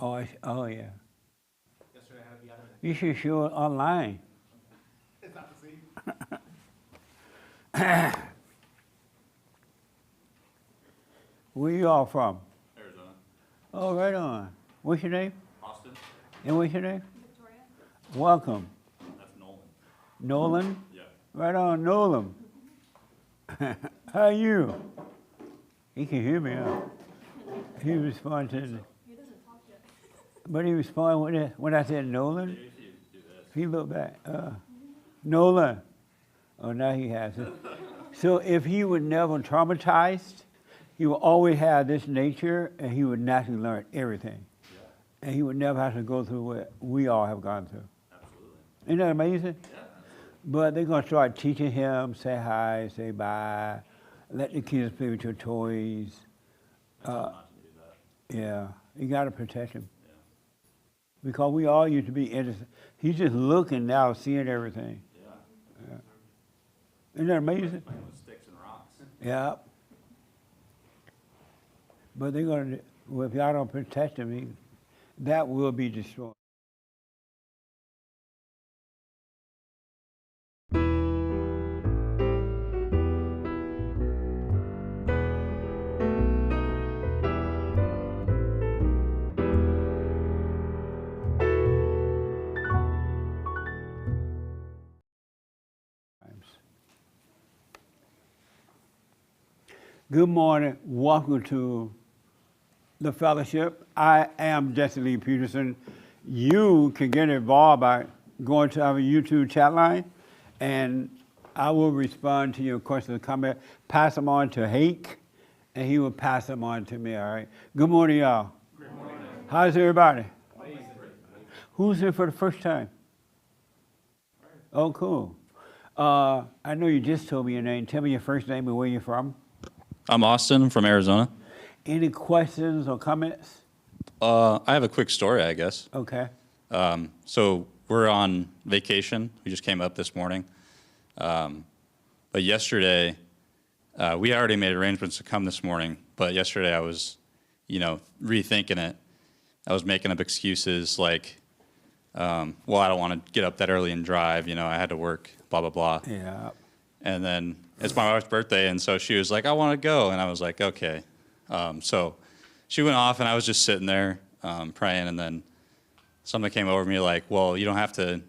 Oh yeah. Yesterday I had to be out of it. You should show it online. It's not the same. Where you all from? Arizona. Oh, right on. What's your name? Austin. And what's your name? Victoria? Welcome. That's Nolan. Nolan? Yeah. Right on, Nolan. How are you? He can hear me, huh? He responded to He doesn't talk yet. but he responded when I said Nolan. Maybe if you do this. He looked back. Nolan. Oh, now he has it. So if he was never traumatized, he would always have this nature, and he would naturally learn everything. Yeah. And he would never have to go through what we all have gone through. Absolutely. Isn't that amazing? Yeah. But they're going to start teaching him, say hi, say bye, let the kids play with your toys. Tell him not to do that. Yeah, you got to protect him. Yeah. Because we all used to be innocent. He's just looking now, seeing everything. Yeah. Isn't that amazing? Playing with sticks and rocks. Yeah. But they're going to, well, if y'all don't protect him, that will be destroyed. Good morning. Welcome to the fellowship. I am Jesse Lee Peterson. You can get involved by going to our YouTube chat line, and I will respond to your questions and comments. Pass them on to Hake, and he will pass them on to me, all right? Good morning, y'all. Good morning. How's everybody? Amazing. Who's here for the first time? Oh, cool. I know you just told me your name. Tell me your first name and where you're from. I'm Austin from Arizona. Any questions or comments? I have a quick story, I guess. Okay. So we're on vacation. We just came up this morning. But yesterday, we already made arrangements to come this morning. But yesterday I was, rethinking it. I was making up excuses like, I don't want to get up that early and drive. I had to work, blah, blah, blah. Yeah. And then it's my wife's birthday, and so she was like, I want to go. And I was like, okay. So she went off, and I was just sitting there praying, and then something came over me like, well, you don't have to,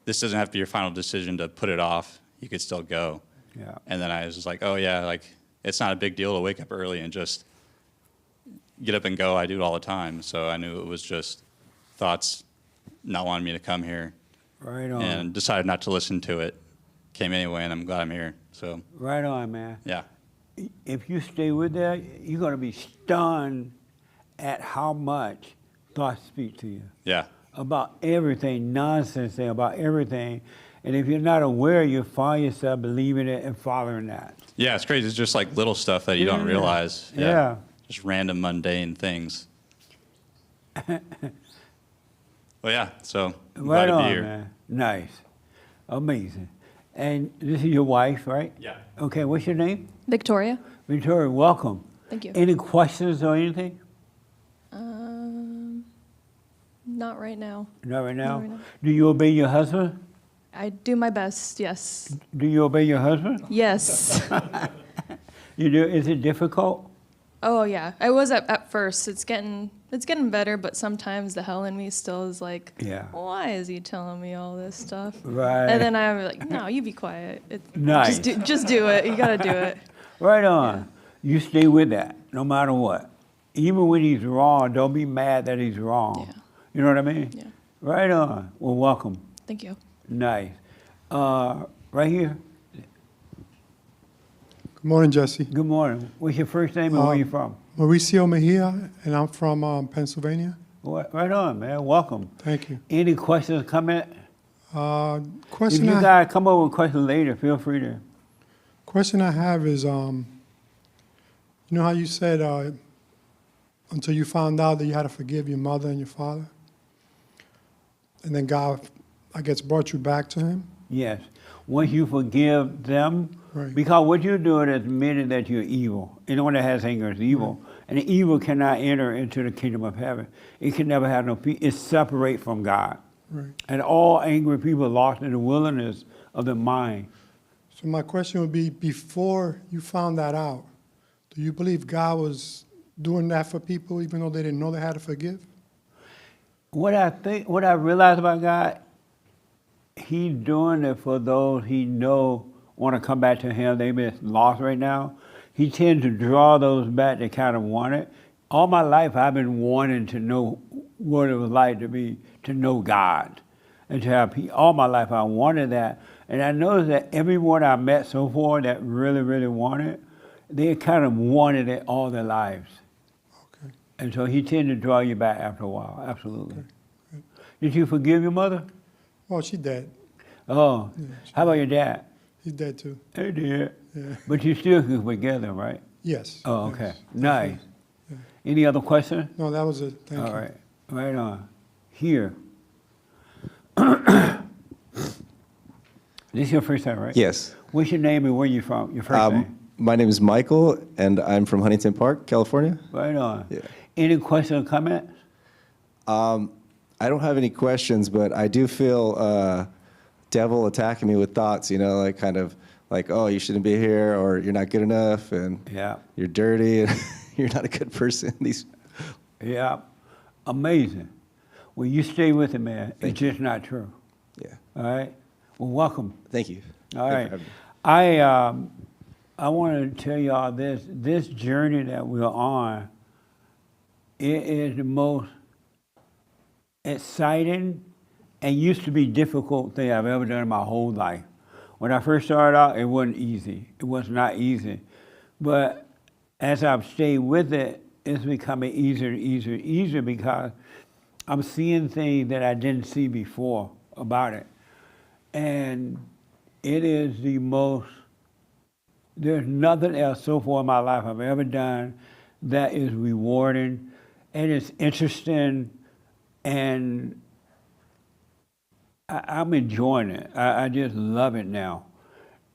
this doesn't have to be your final decision to put it off. You could still go. Yeah. And then I was just like, oh, yeah, like, it's not a big deal to wake up early and just get up and go. I do it all the time. So I knew it was just thoughts not wanting me to come here. Right on. And decided not to listen to it. Came anyway, and I'm glad I'm here. So Right on, man. yeah, If you stay with that, you're going to be stunned at how much thoughts speak to you yeah, about everything, nonsense thing, about everything. And if you're not aware, you find yourself believing it and following that. yeah. It's crazy. It's just like little stuff that you don't Yeah. realize. Yeah. Just random mundane things. Well, yeah. So I'm Right glad to on, be here. man. Nice. Amazing. And this is your wife, right? Yeah. Okay, what's your name? Victoria? Victoria, welcome. Thank you. Any questions or anything? Not right now. Not right now? Not right now. Do you obey your husband? I do my best, yes. Do you obey your husband? Yes. You do. Is it difficult? Oh yeah. I was at first. It's getting better, but sometimes the hell in me still is like, Yeah. why is he telling me all this stuff? Right. And then I'm like, no, you be quiet. Nice. Just do it. You gotta do it. Right on. You stay with that, no matter what. Even when he's wrong, don't be mad that he's wrong. Yeah. You know what I mean? Yeah. Right on. Well, welcome. Thank you. Nice. Right here. Good morning, Jesse. Good morning. What's your first name and where you from? Mauricio Mejia, and I'm from Pennsylvania. Right on, man. Welcome. Thank you. Any questions, comment? If Question you I, guys come up with questions later, feel free to. question I have is, you know how you said until you found out that you had to forgive your mother and your father, and then God, I guess, brought you back to Him? Yes. Once you forgive them, Right. because what you're doing is admitting that you're evil. Anyone that has anger is evil. And the evil cannot enter into the kingdom of heaven. It can never have no peace. It's separate from God. Right. And all angry people lost in the wilderness of the mind. So my question would be, before you found that out, do you believe God was doing that for people even though they didn't know they had to forgive? What I realize about God, He's doing it for those He know want to come back to Him. They've been lost right now. He tends to draw those back that kind of want it. All my life, I've been wanting to know what it was like to know God and to have peace. All my life, I wanted that. And I noticed that everyone I met so far that really, really wanted, they kind of wanted it all their lives. Okay. And so He tended to draw you back after a while, absolutely. Did you forgive your mother? Well, she dead. Oh, how about your dad? He's dead too. He did. Yeah. But you still can forgive them, right? Yes. Oh, yes, okay. Nice. definitely. Yeah. Any other questions? No, that was it. Thank All you. right. Right on. Here. This is your first time, right? Yes. What's your name and where you from? Your first name. My name is Michael, and I'm from Huntington Park, California. Right on. Yeah. Any questions or comments? I don't have any questions, but I do feel devil attacking me with thoughts, like kind of like, oh, you shouldn't be here, or you're not good enough, and Yeah. you're dirty, and you're not a good person. Yeah. Amazing. Well, you stay with it, man. Thank It's just not true. Yeah. All right? Well, welcome. Thank you. All Thank you right. for having me. I want to tell y'all this journey that we're on, it is the most exciting and used to be difficult thing I've ever done in my whole life. When I first started out, it wasn't easy. It was not easy. But as I've stayed with it, it's becoming easier and easier and easier because I'm seeing things that I didn't see before about it. And it is the most, there's nothing else so far in my life I've ever done that is rewarding and it's interesting, and I'm enjoying it. I just love it now.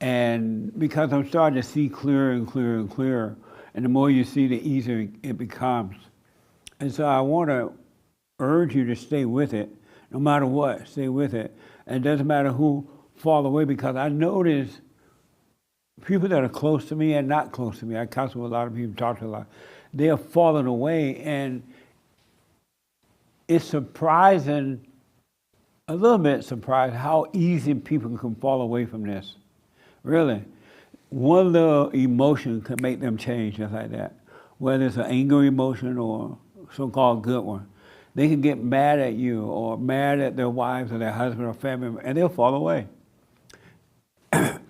And because I'm starting to see clearer and clearer and clearer, and the more you see, the easier it becomes. And so I want to urge you to stay with it, no matter what, stay with it. And it doesn't matter who fall away, because I notice people that are close to me and not close to me, I counsel with a lot of people, talk to a lot, they have fallen away, and it's surprising, a little bit surprised how easy people can fall away from this. Really. One little emotion can make them change just like that. Whether it's an anger emotion or so-called good one. They can get mad at you or mad at their wives or their husband or family member, and they'll fall away. It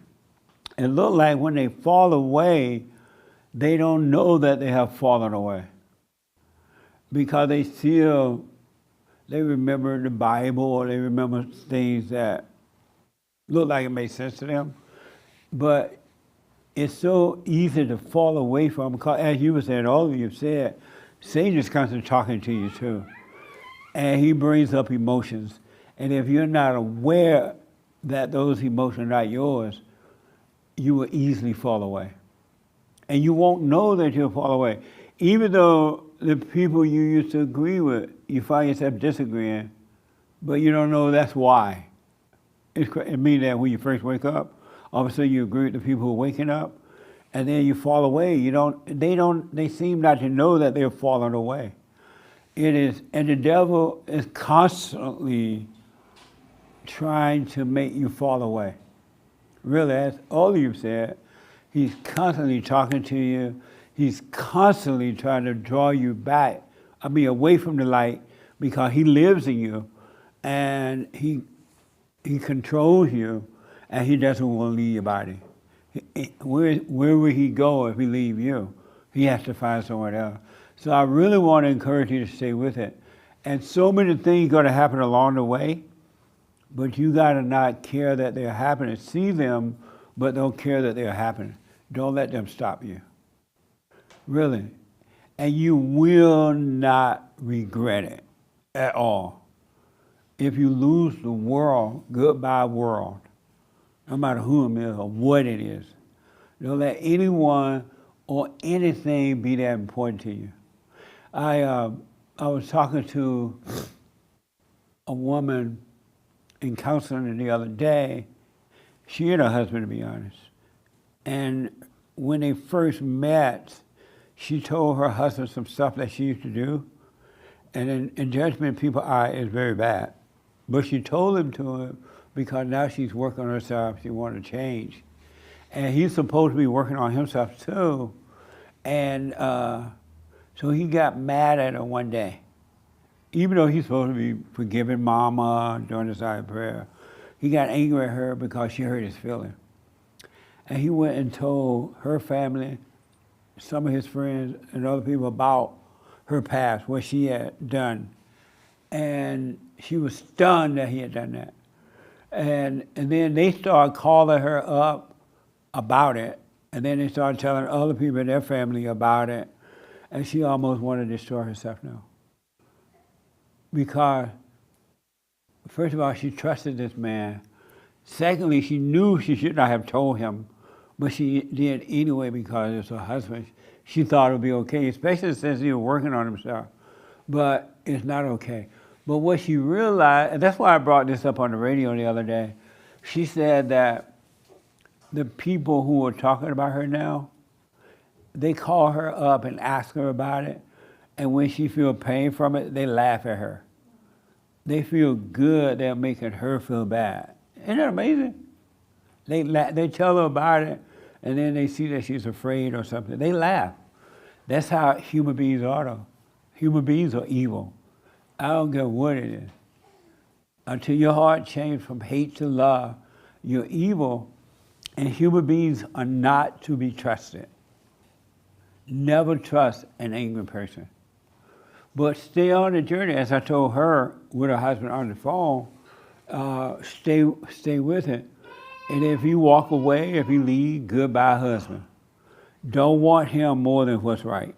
looks like when they fall away, they don't know that they have fallen away. Because they remember the Bible, or they remember things that look like it made sense to them. But it's so easy to fall away from, because as you were saying, all of you have said, Satan is constantly talking to you too. And he brings up emotions. And if you're not aware that those emotions are not yours, you will easily fall away. And you won't know that you'll fall away. Even though the people you used to agree with, you find yourself disagreeing, but you don't know that's why. It means that when you first wake up, all of a sudden you agree with the people who are waking up, and then you fall away. They seem not to know that they're falling away. And the devil is constantly trying to make you fall away. Really, as all of you said, he's constantly talking to you. He's constantly trying to draw you back, away from the light, because he lives in you, and he controls you, and he doesn't want to leave your body. Where will he go if he leave you? He has to find somewhere else. So I really want to encourage you to stay with it. And so many things going to happen along the way, but you got to not care that they're happening. See them, but don't care that they're happening. Don't let them stop you. Really. And you will not regret it at all. If you lose the world, goodbye world, no matter who it is or what it is. Don't let anyone or anything be that important to you. I was talking to a woman in counseling the other day. She and her husband, to be honest. And when they first met, she told her husband some stuff that she used to do. And in judgment, people's eye is very bad. But she told him to him because now she's working on herself. She wanted to change. And he's supposed to be working on himself too. And so he got mad at her one day. Even though he's supposed to be forgiving mama during the silent prayer, he got angry at her because she hurt his feelings. And he went and told her family, some of his friends, and other people about her past, what she had done. And she was stunned that he had done that. And then they started calling her up about it. And then they started telling other people in their family about it. And she almost wanted to destroy herself now. Because, first of all, she trusted this man. Secondly, she knew she should not have told him, but she did anyway because it's her husband. She thought it would be okay, especially since he was working on himself. But it's not okay. But what she realized, and that's why I brought this up on the radio the other day, she said that the people who are talking about her now, they call her up and ask her about it, and when she feels pain from it, they laugh at her. They feel good, they're making her feel bad. Isn't that amazing? They tell her about it, and then they see that she's afraid or something. They laugh. That's how human beings are, though. Human beings are evil. I don't care what it is. Until your heart changes from hate to love, you're evil, and human beings are not to be trusted. Never trust an angry person. But stay on the journey, as I told her with her husband on the phone, stay with it. And if you walk away, if you leave, goodbye, husband. Don't want him more than what's right.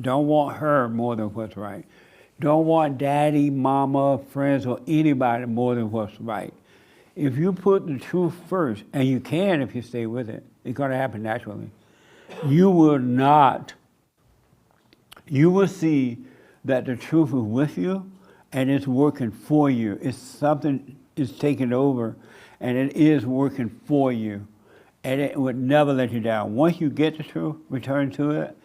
Don't want her more than what's right. Don't want daddy, mama, friends, or anybody more than what's right. If you put the truth first, and you can if you stay with it, it's going to happen naturally. You will see that the truth is with you and it's working for you. It's something is taking over and it is working for you. And it would never let you down. Once you get the truth, return to it,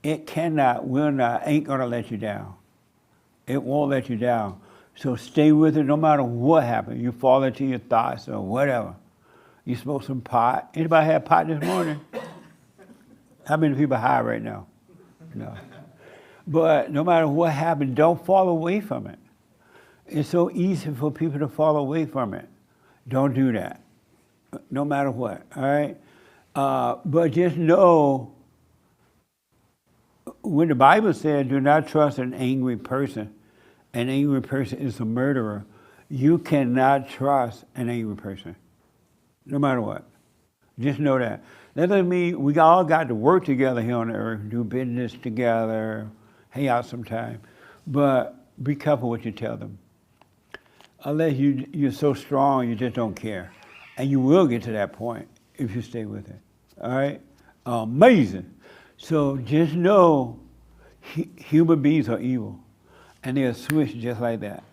it cannot, will not, ain't gonna let you down. It won't let you down. So stay with it no matter what happens. You fall into your thoughts or whatever. You smoke some pot. Anybody had pot this morning? How many people high right now? No. But no matter what happens, don't fall away from it. It's so easy for people to fall away from it. Don't do that, no matter what, all right? But just know, when the Bible says do not trust an angry person is a murderer, you cannot trust an angry person, no matter what. Just know that. That doesn't mean we all got to work together here on the earth, do business together, hang out sometime. But be careful what you tell them. Unless you're so strong, you just don't care. And you will get to that point if you stay with it. All right? Amazing. So just know human beings are evil. And they'll switch just like that.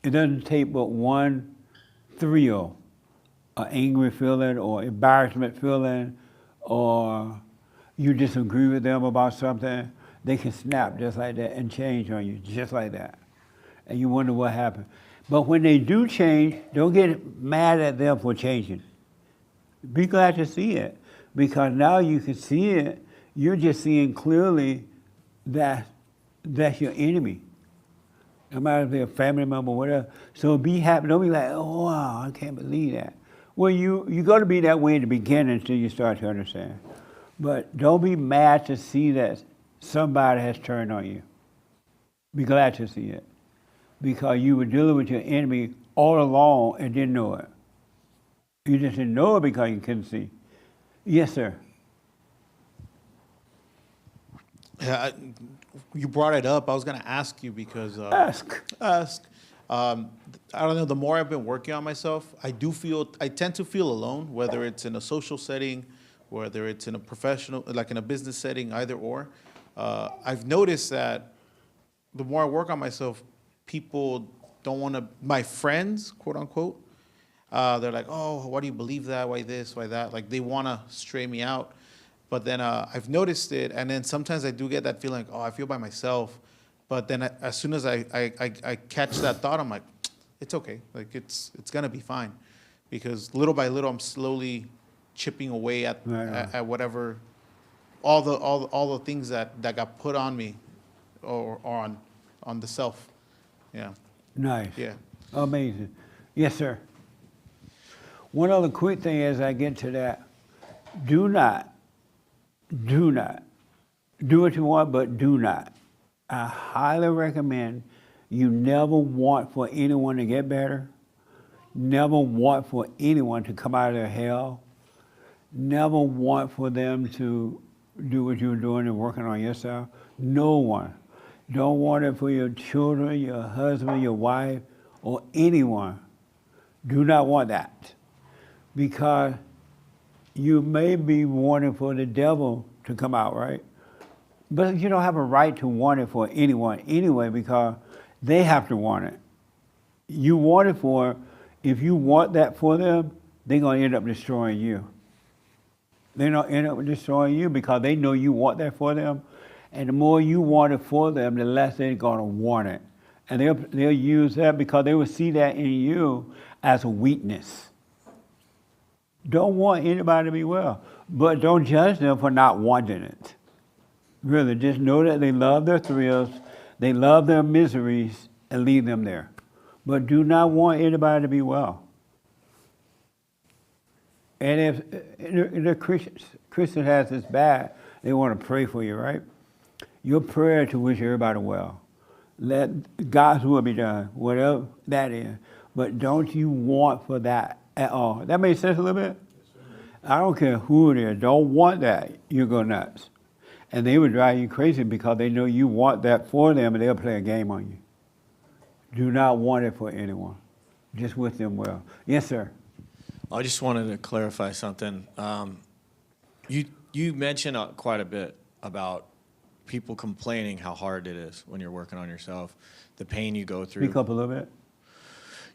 It doesn't take but one thrill, an angry feeling or embarrassment feeling, or you disagree with them about something, they can snap just like that and change on you just like that. And you wonder what happened. But when they do change, don't get mad at them for changing. Be glad to see it, because now you can see it. You're just seeing clearly that that's your enemy. No matter if they're a family member or whatever. So be happy. Don't be like, oh, wow, I can't believe that. Well, you're going to be that way in the beginning until you start to understand. But don't be mad to see that somebody has turned on you. Be glad to see it. Because you were dealing with your enemy all along and didn't know it. You just didn't know it because you couldn't see. Yes, sir. Yeah, you brought it up. I was going to ask you because Ask. I don't know. The more I've been working on myself, I tend to feel alone, whether it's in a social setting, whether it's in a professional, like in a business setting, either or. I've noticed that the more I work on myself, people don't want to, my friends, quote unquote, they're like, oh, why do you believe that? Why this? Why that? Like they want to stray me out. But then I've noticed it, and then sometimes I do get that feeling, oh, I feel by myself. But then as soon as I catch that thought, I'm like, it's okay. Like it's gonna be fine, because little by little, I'm slowly chipping away at Right. at whatever, all the things that got put on me, or on the self. Yeah. Nice. Yeah. Amazing. Yes, sir. One other quick thing as I get to that, do not do what you want, but do not. I highly recommend you never want for anyone to get better, never want for anyone to come out of their hell, never want for them to do what you're doing and working on yourself. No one. Don't want it for your children, your husband, your wife, or anyone. Do not want that. Because you may be wanting for the devil to come out, right? But you don't have a right to want it for anyone anyway, because they have to want it. You want it for, if you want that for them, they're going to end up destroying you. They're going to end up destroying you because they know you want that for them. And the more you want it for them, the less they're going to want it. And they'll use that because they will see that in you as a weakness. Don't want anybody to be well, but don't judge them for not wanting it. Really, just know that they love their thrills, they love their miseries, and leave them there. But do not want anybody to be well. And if the Christian has this bad, they want to pray for you, right? Your prayer to wish everybody well. Let God's will be done, whatever that is. But don't you want for that at all. That makes sense a little bit? I don't care who it is. Don't want that. You go nuts. And they would drive you crazy because they know you want that for them, and they'll play a game on you. Do not want it for anyone. Just wish them well. Yes, sir. I just wanted to clarify something. You mentioned quite a bit about people complaining how hard it is when you're working on yourself, the pain you go through. Speak up a little bit.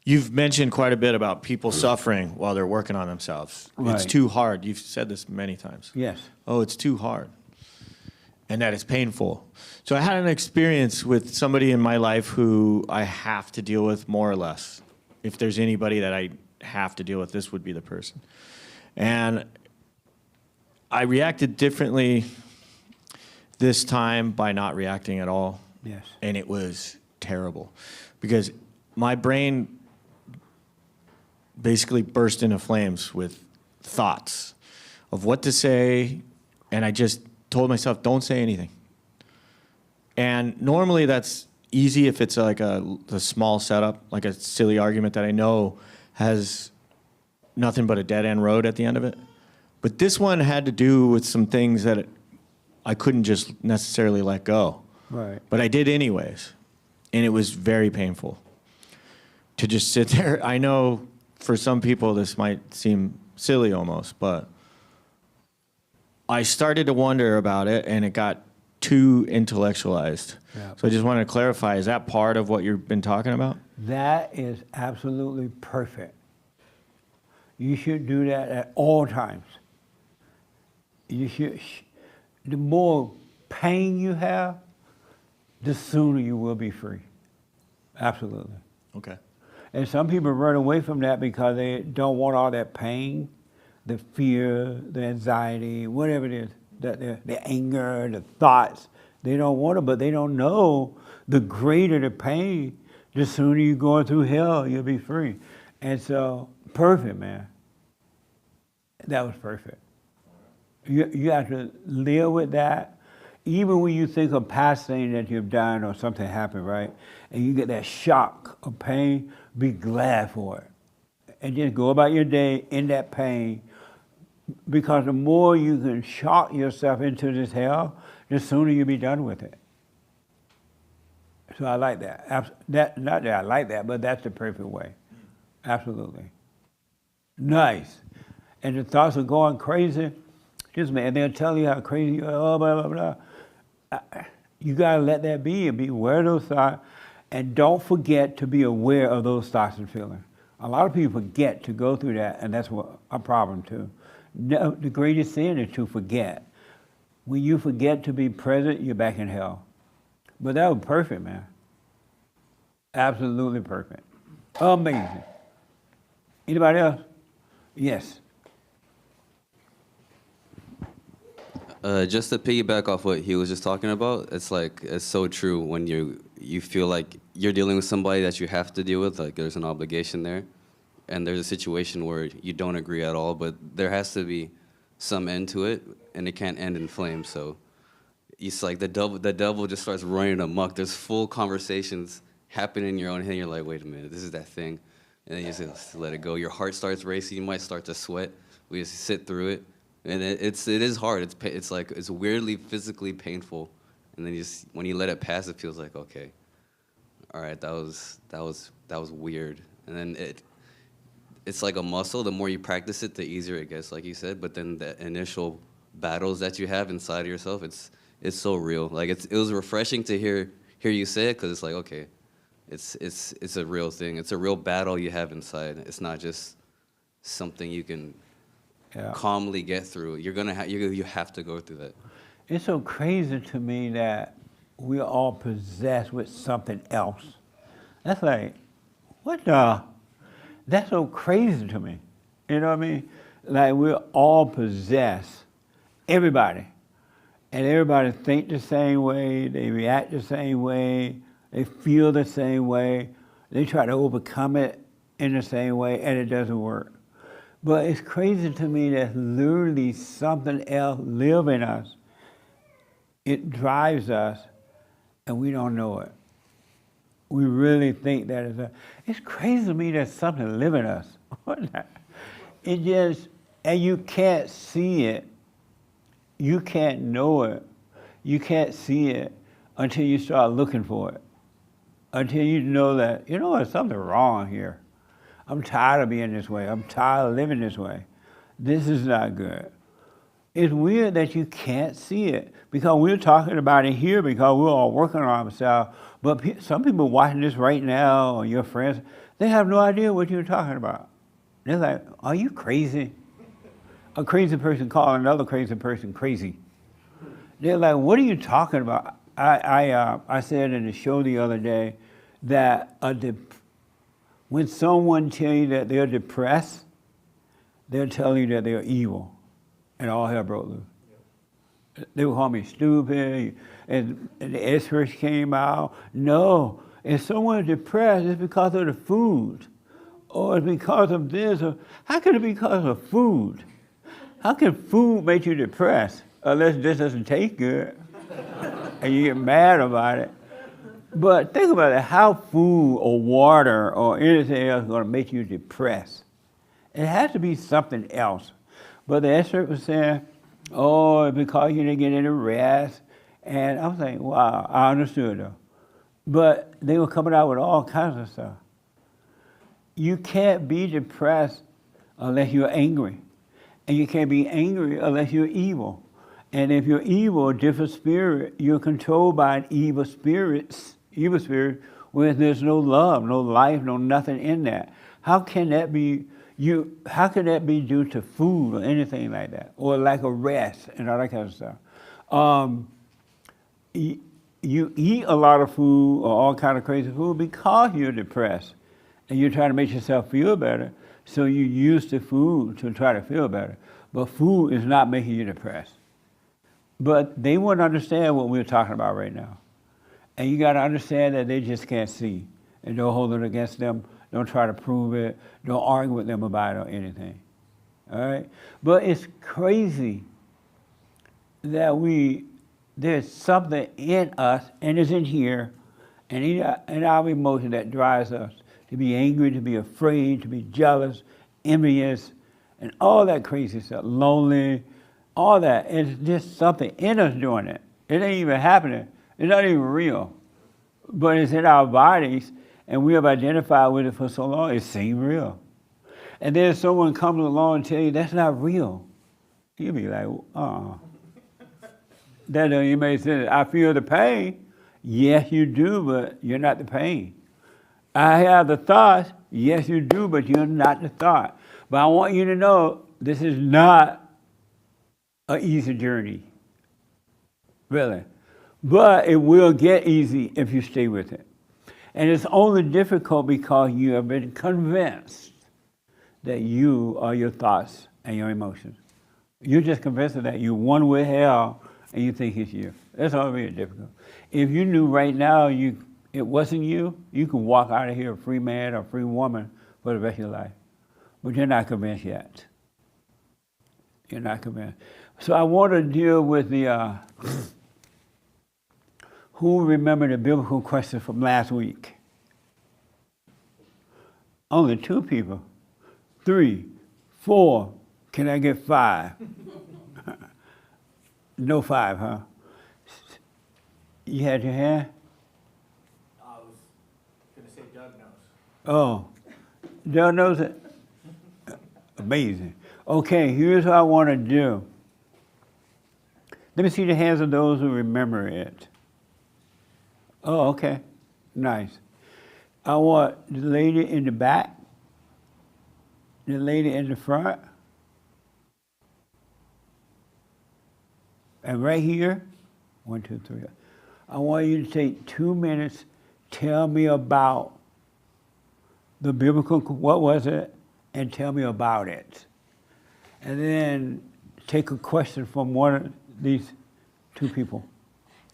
You've mentioned quite a bit about people suffering while they're working on themselves. It's Right. too hard. You've said this many times. Yes. Oh, it's too hard. And that it's painful. So I had an experience with somebody in my life who I have to deal with more or less. If there's anybody that I have to deal with, this would be the person. And I reacted differently this time by not reacting at all. Yes. And it was terrible because my brain basically burst into flames with thoughts of what to say, and I just told myself, don't say anything. And normally that's easy if it's like a small setup, like a silly argument that I know has nothing but a dead-end road at the end of it. But this one had to do with some things that I couldn't just necessarily let go. Right. But I did anyways, and it was very painful to just sit there. I know for some people this might seem silly almost, but I started to wonder about it, and it got too intellectualized. Yeah. So I just wanted to clarify, is that part of what you've been talking about? That is absolutely perfect. You should do that at all times. You should. The more pain you have, the sooner you will be free. Absolutely. Okay. And some people run away from that because they don't want all that pain, the fear, the anxiety, whatever it is, the anger, the thoughts. They don't want it, but they don't know the greater the pain, the sooner you're going through hell, you'll be free. And so, perfect, man. That was perfect. You have to live with that. Even when you think of past things that you've done or something happened, right? And you get that shock of pain, be glad for it. And just go about your day in that pain. Because the more you can shock yourself into this hell, the sooner you'll be done with it. So I like that. Not that I like that, but that's the perfect way. Absolutely. Nice. And the thoughts are going crazy. Just man, they'll tell you how crazy you are, oh, blah, blah, blah. You gotta let that be and be aware of those thoughts, and don't forget to be aware of those thoughts and feelings. A lot of people forget to go through that, and that's what a problem too. No, the greatest sin is to forget. When you forget to be present, you're back in hell. But that was perfect, man. Absolutely perfect. Amazing. Anybody else? Yes. Just to piggyback off what he was just talking about, it's like, it's so true when you feel like you're dealing with somebody that you have to deal with, like there's an obligation there, and there's a situation where you don't agree at all, but there has to be some end to it, and it can't end in flames. So it's like the devil just starts running amok. There's full conversations happening in your own head. You're like, wait a minute, this is that thing, and then you just let it go. Your heart starts racing. You might start to sweat. We just sit through it. And it is hard. It's like, it's weirdly physically painful, and then when you let it pass, it feels like, okay, all right, that was weird. And then it's like a muscle. The more you practice it, the easier it gets, like you said. But then the initial battles that you have inside of yourself, it's so real. Like it was refreshing to hear you say it, because it's like, okay, it's a real thing. It's a real battle you have inside. It's not just something you can calmly get through. You have to go through that. It's so crazy to me that we're all possessed with something else. That's like, what the? That's so crazy to me. You know what I mean? Like, we're all possessed, everybody. And everybody think the same way, they react the same way, they feel the same way, they try to overcome it in the same way, and it doesn't work. But it's crazy to me that literally something else lives in us. It drives us, and we don't know it. We really think that is it's crazy to me that something lives in us. It just, and you can't see it. You can't know it. You can't see it until you start looking for it. Until you know that, you know, there's something wrong here. I'm tired of being this way. I'm tired of living this way. This is not good. It's weird that you can't see it, because we're talking about it here because we're all working on ourselves. But some people watching this right now, or your friends, they have no idea what you're talking about. They're like, are you crazy? A crazy person calling another crazy person crazy. They're like, what are you talking about? I said in the show the other day that when someone tells you that they're depressed, they're telling you that they're evil, and all hell broke loose. They would call me stupid, and the experts came out. No, if someone's depressed, it's because of the food, or it's because of this, or how can it be because of food? How can food make you depressed, unless this doesn't taste good, and you get mad about it? But think about it, how food or water or anything else is going to make you depressed. It has to be something else. But the expert was saying, oh, because you didn't get any rest. And I was like, wow, I understood though. But they were coming out with all kinds of stuff. You can't be depressed unless you're angry. And you can't be angry unless you're evil. And if you're evil, a different spirit, you're controlled by an evil spirit where there's no love, no life, no nothing in that. How can that be how can that be due to food or anything like that? Or lack of rest and all that kind of stuff. You eat a lot of food or all kind of crazy food because you're depressed. And you're trying to make yourself feel better, so you use the food to try to feel better. But food is not making you depressed. But they wouldn't understand what we're talking about right now. And you got to understand that they just can't see. And don't hold it against them. Don't try to prove it. Don't argue with them about it or anything. All right? But it's crazy that there's something in us, and it's in here, and in our emotion that drives us to be angry, to be afraid, to be jealous, envious, and all that crazy stuff, lonely, all that. It's just something in us doing it. It ain't even happening. It's not even real. But it's in our bodies, and we have identified with it for so long, it seems real. And then someone comes along and tells you that's not real. You'll be like, That don't even make sense. I feel the pain. Yes, you do, but you're not the pain. I have the thoughts. Yes, you do, but you're not the thought. But I want you to know this is not an easy journey. Really. But it will get easy if you stay with it. And it's only difficult because you have been convinced that you are your thoughts and your emotions. You're just convinced of that. You're one with hell and you think it's you. That's all really difficult. If you knew right now it wasn't you, you could walk out of here a free man or a free woman for the rest of your life. But you're not convinced yet. You're not convinced. So I want to deal with the, who remember the biblical question from last week? Only 2 people. 3, 4. Can I get 5? No 5, huh? You had your hand? I was going to say Doug knows. Oh, Doug knows it? Amazing. Okay, here's what I want to do. Let me see the hands of those who remember it. Oh, okay. Nice. I want the lady in the back, the lady in the front, and right here, 1, 2, 3. I want you to take 2 minutes, tell me about the biblical, what was it, and tell me about it. And then take a question from one of these 2 people.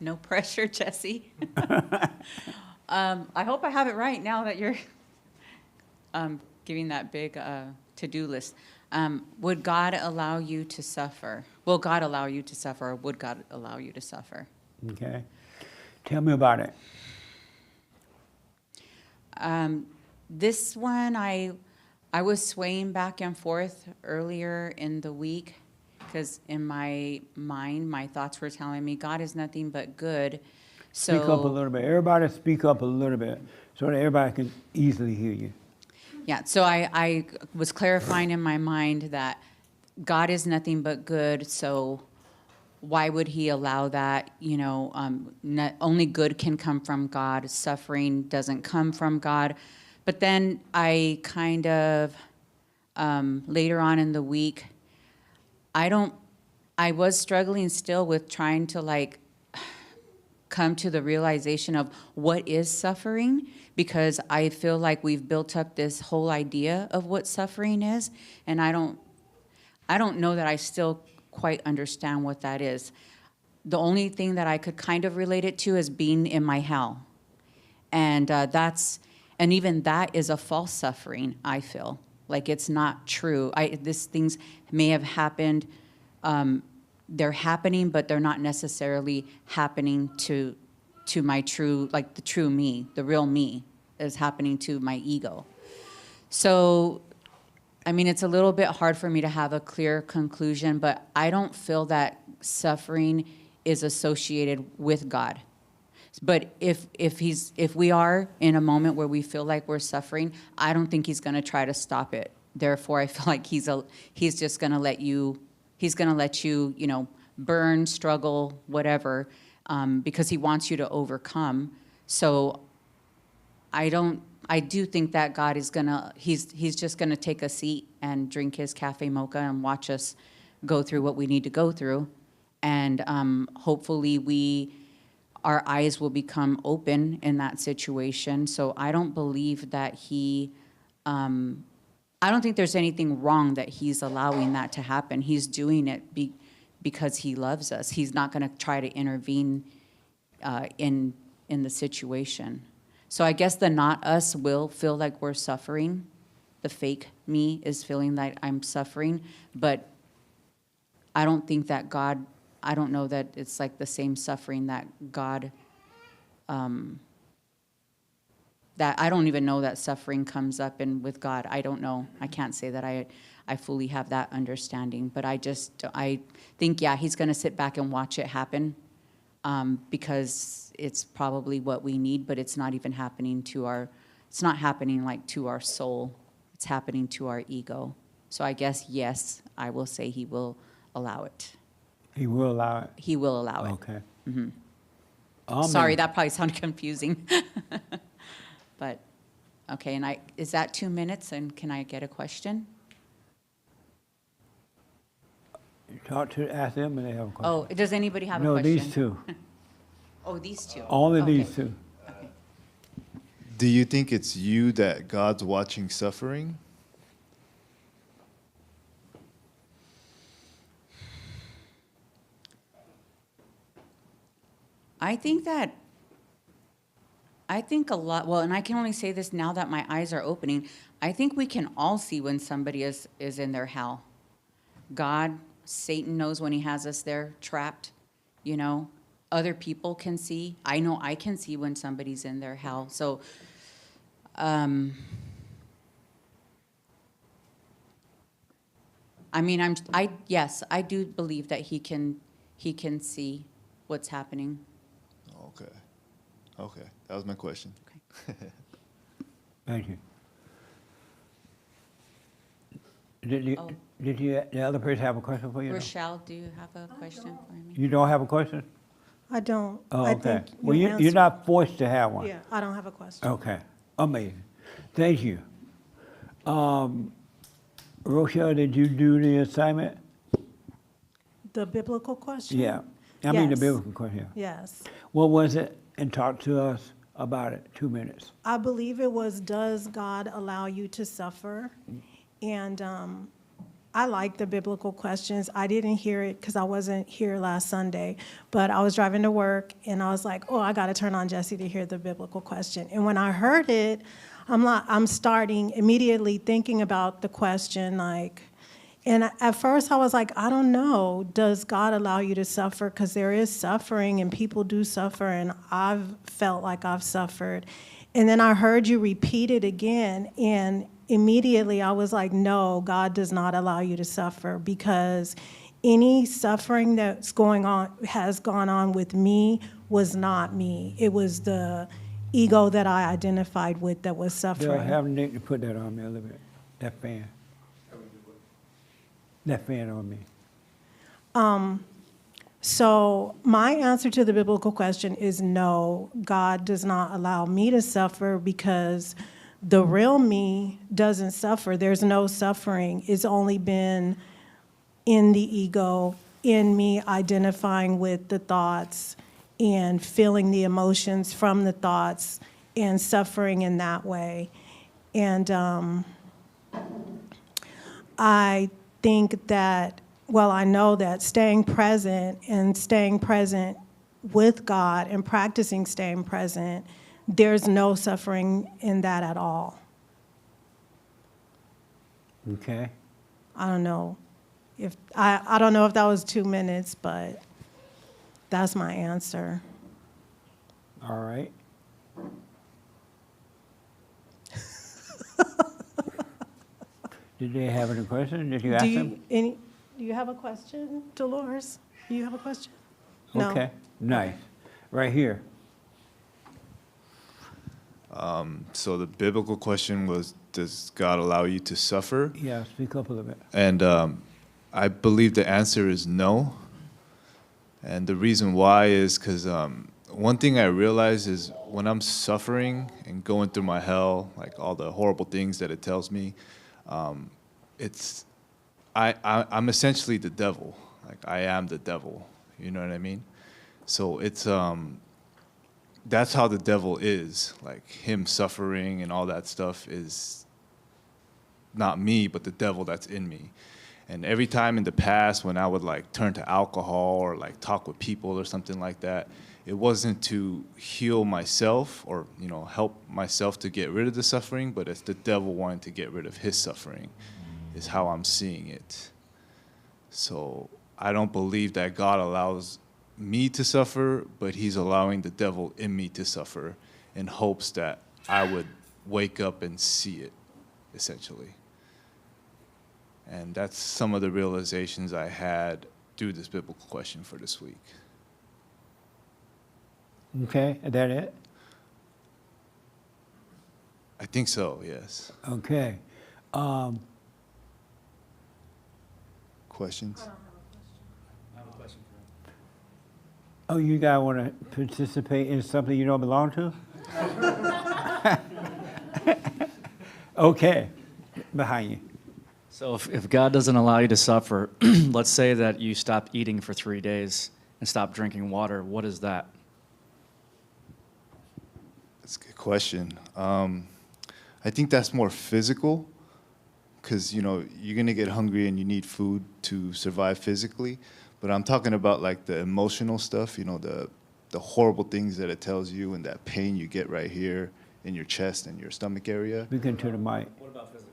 No pressure, Jesse. I hope I have it right now that you're giving that big to-do list. Would God allow you to suffer? Will God allow you to suffer, or would God allow you to suffer? Okay. Tell me about it. This one, I was swaying back and forth earlier in the week because in my mind, my thoughts were telling me God is nothing but good. So, Speak up a little bit. Everybody speak up a little bit so that everybody can easily hear you. yeah, so I was clarifying in my mind that God is nothing but good, so why would he allow that? You know, only good can come from God. Suffering doesn't come from God. But then I kind of, later on in the week, I was struggling still with trying to like come to the realization of what is suffering, because I feel like we've built up this whole idea of what suffering is, and I don't know that I still quite understand what that is. The only thing that I could kind of relate it to is being in my hell. And and even that is a false suffering, I feel. Like it's not true. These things may have happened, they're happening, but they're not necessarily happening to my true, like the true me, the real me is happening to my ego. So I mean, it's a little bit hard for me to have a clear conclusion, but I don't feel that suffering is associated with God. But if we are in a moment where we feel like we're suffering, I don't think he's going to try to stop it. Therefore, I feel like he's just going to let you, you know, burn, struggle, whatever, because he wants you to overcome. So I do think that God is he's just gonna take a seat and drink his cafe mocha and watch us go through what we need to go through. And hopefully our eyes will become open in that situation. So I don't believe that I don't think there's anything wrong that he's allowing that to happen. He's doing it because he loves us. He's not gonna try to intervene in the situation. So I guess the not us will feel like we're suffering. The fake me is feeling like I'm suffering, but I don't think that God, I don't know that it's like the same suffering that God, that I don't even know that suffering comes up in with God. I don't know. I can't say that I fully have that understanding, but I think, yeah, he's going to sit back and watch it happen. Because it's probably what we need, but it's not even happening it's not happening like to our soul. It's happening to our ego. So I guess, yes, I will say he will allow it. He will allow it. He will allow it. Okay. Sorry, that probably sounded confusing. But, okay, and is that 2 minutes, and can I get a question? Ask them and they have a question. Oh, does anybody have a No, question? these two. Oh, these two. Only Okay. these two. Do you think it's you that God's watching suffering? I think a lot, well, and I can only say this now that my eyes are opening, I think we can all see when somebody is in their hell. God, Satan knows when he has us there trapped, you know. Other people can see. I know I can see when somebody's in their hell. So, I mean, yes, I do believe that he can see what's happening. Okay. Okay. That was my question. Thank you. Oh. Did the other person have a question for you? Rochelle, do you have a question for me? You don't have a question? I don't. Oh, I okay. think Well, you you're answered- not forced to have one. Yeah, I don't have a question. Okay. Amazing. Thank you. Rochelle, did you do the assignment? The biblical question? Yeah. I mean the Yes. biblical question. Yes. What was it? And talk to us about it. 2 minutes. I believe it was, does God allow you to suffer? And I like the biblical questions. I didn't hear it because I wasn't here last Sunday, but I was driving to work and I was like, oh, I got to turn on Jesse to hear the biblical question. And when I heard it, I'm starting immediately thinking about the question, like, and at first I was like, I don't know, does God allow you to suffer? Because there is suffering and people do suffer, and I've felt like I've suffered. And then I heard you repeat it again, and immediately I was like, no, God does not allow you to suffer, because any suffering that's has gone on with me was not me. It was the ego that I identified with that was They'll suffering. have Nick to put that on me a little bit. That fan. That fan on me. So my answer to the biblical question is no, God does not allow me to suffer, because the real me doesn't suffer. There's no suffering. It's only been in the ego, in me identifying with the thoughts and feeling the emotions from the thoughts and suffering in that way. And I think that, well, I know that staying present with God and practicing staying present, there's no suffering in that at all. Okay. I don't know if I don't know if that was 2 minutes, but that's my answer. All right. Did they have any questions? Did you ask them? Do you have a question, Dolores? Do you have a question? No. Okay, nice. Right here. So the biblical question was, does God allow you to suffer? Yeah, speak up a little bit. And I believe the answer is no. And the reason why is because one thing I realize is when I'm suffering and going through my hell, like all the horrible things that it tells me, I'm essentially the devil. Like I am the devil. You know what I mean? So it's that's how the devil is. Like him suffering and all that stuff is not me, but the devil that's in me. And every time in the past when I would like turn to alcohol or like talk with people or something like that, it wasn't to heal myself or, you know, help myself to get rid of the suffering, but it's the devil wanting to get rid of his suffering is how I'm seeing it. So I don't believe that God allows me to suffer, but he's allowing the devil in me to suffer in hopes that I would wake up and see it, essentially. And that's some of the realizations I had through this biblical question for this week. Okay, is that it? I think so, yes. Okay. Questions? Oh, you guys want to participate in something you don't belong to? Okay, behind you. So if God doesn't allow you to suffer, let's say that you stop eating for 3 days and stop drinking water, what is that? That's a good question. I think that's more physical, because you're gonna get hungry and you need food to survive physically. But I'm talking about like the emotional stuff. The horrible things that it tells you and that pain you get right here in your chest and your stomach area. We can turn the mic. What about physical?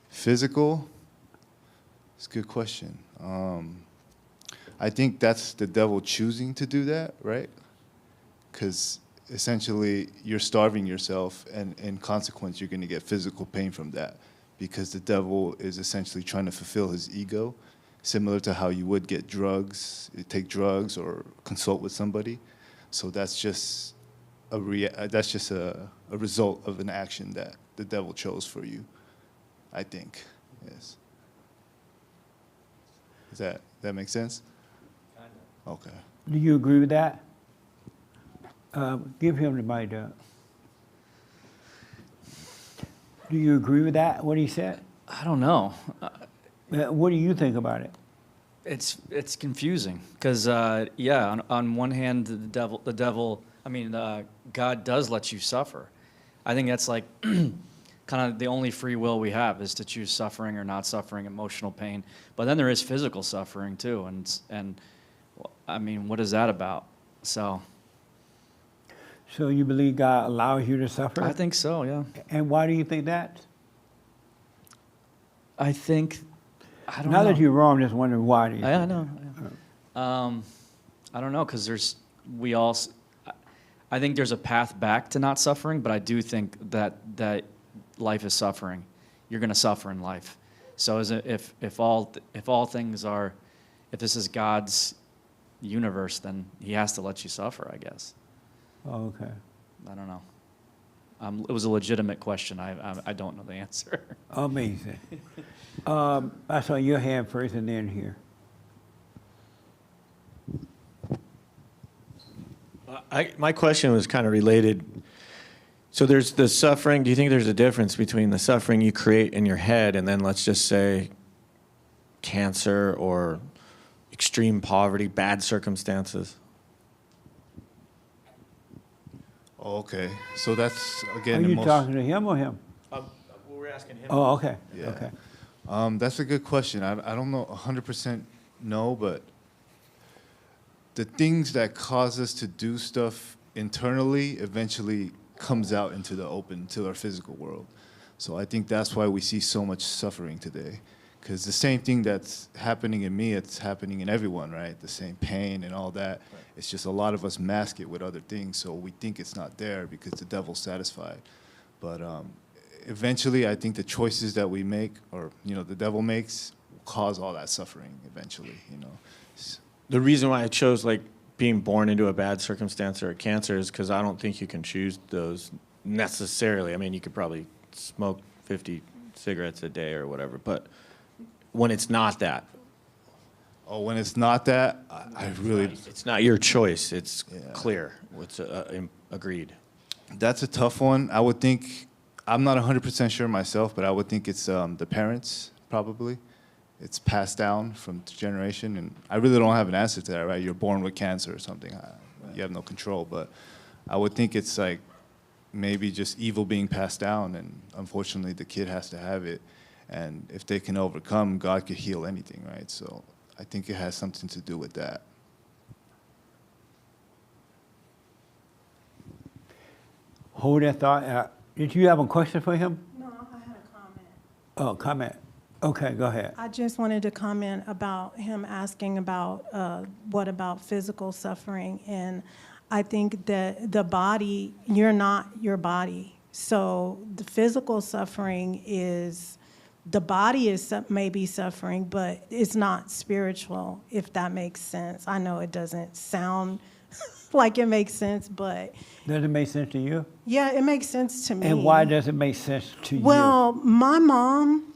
Physical? It's a good question. I think that's the devil choosing to do that, right? Because essentially you're starving yourself, and in consequence you're going to get physical pain from that, because the devil is essentially trying to fulfill his ego, similar to how you would get drugs, take drugs or consult with somebody. So that's just a result of an action that the devil chose for you, I think. Yes. Does that make sense? Kind of. Okay. Do you agree with that? Give him the mic, Doug. Do you agree with that, what he said? I don't know. What do you think about it? It's confusing because on one hand the devil God does let you suffer. I think that's like kind of the only free will we have is to choose suffering or not suffering, emotional pain. But then there is physical suffering too, and I mean, what is that about? So you believe God allows you to suffer? I think so, yeah. And why do you think that? I think I don't Not know. that you're wrong, just wondering why do you I think know. I don't know, because I think there's a path back to not suffering, but I do think that life is suffering. You're going to suffer in life. So if all things are, if this is God's universe, then He has to let you suffer, I guess. Oh, okay. I don't know. It was a legitimate question. I don't know the answer. Amazing. I saw your hand first and then here. My question was kind of related. So there's the suffering. Do you think there's a difference between the suffering you create in your head and then, let's just say, cancer or extreme poverty, bad circumstances? Oh, okay. So that's, Are again, you talking to him or him? We're asking him. Oh, okay. Yeah. Okay. That's a good question. I don't know 100% no, but the things that cause us to do stuff internally eventually comes out into the open, to our physical world. So I think that's why we see so much suffering today. Because the same thing that's happening in me, it's happening in everyone, right? The same pain and all that. Right. It's just a lot of us mask it with other things, so we think it's not there because the devil's satisfied. But eventually, I think the choices that we make, or the devil makes, will cause all that suffering eventually. The reason why I chose being born into a bad circumstance or a cancer is because I don't think you can choose those necessarily. I mean, you could probably smoke 50 cigarettes a day or whatever, but when it's not that. Oh, when it's not that, I really... It's not your choice. It's clear. It's agreed. That's a tough one. I would think, I'm not 100% sure myself, but I would think it's the parents, probably. It's passed down from generation, and I really don't have an answer to that, right? You're born with cancer or something. You have no control, but I would think it's like maybe just evil being passed down, and unfortunately the kid has to have it. And if they can overcome, God could heal anything, right? So I think it has something to do with that. Hold that thought. Did you have a question for him? No, I had a comment. Oh, comment. Okay, go ahead. I just wanted to comment about him asking about what about physical suffering. And I think that the body, you're not your body. So the physical suffering is, the body is maybe suffering, but it's not spiritual, if that makes sense. I know it doesn't sound like it makes sense, but... Does it make sense to you? Yeah, it makes sense to me. And why does it make sense to you? Well, my mom,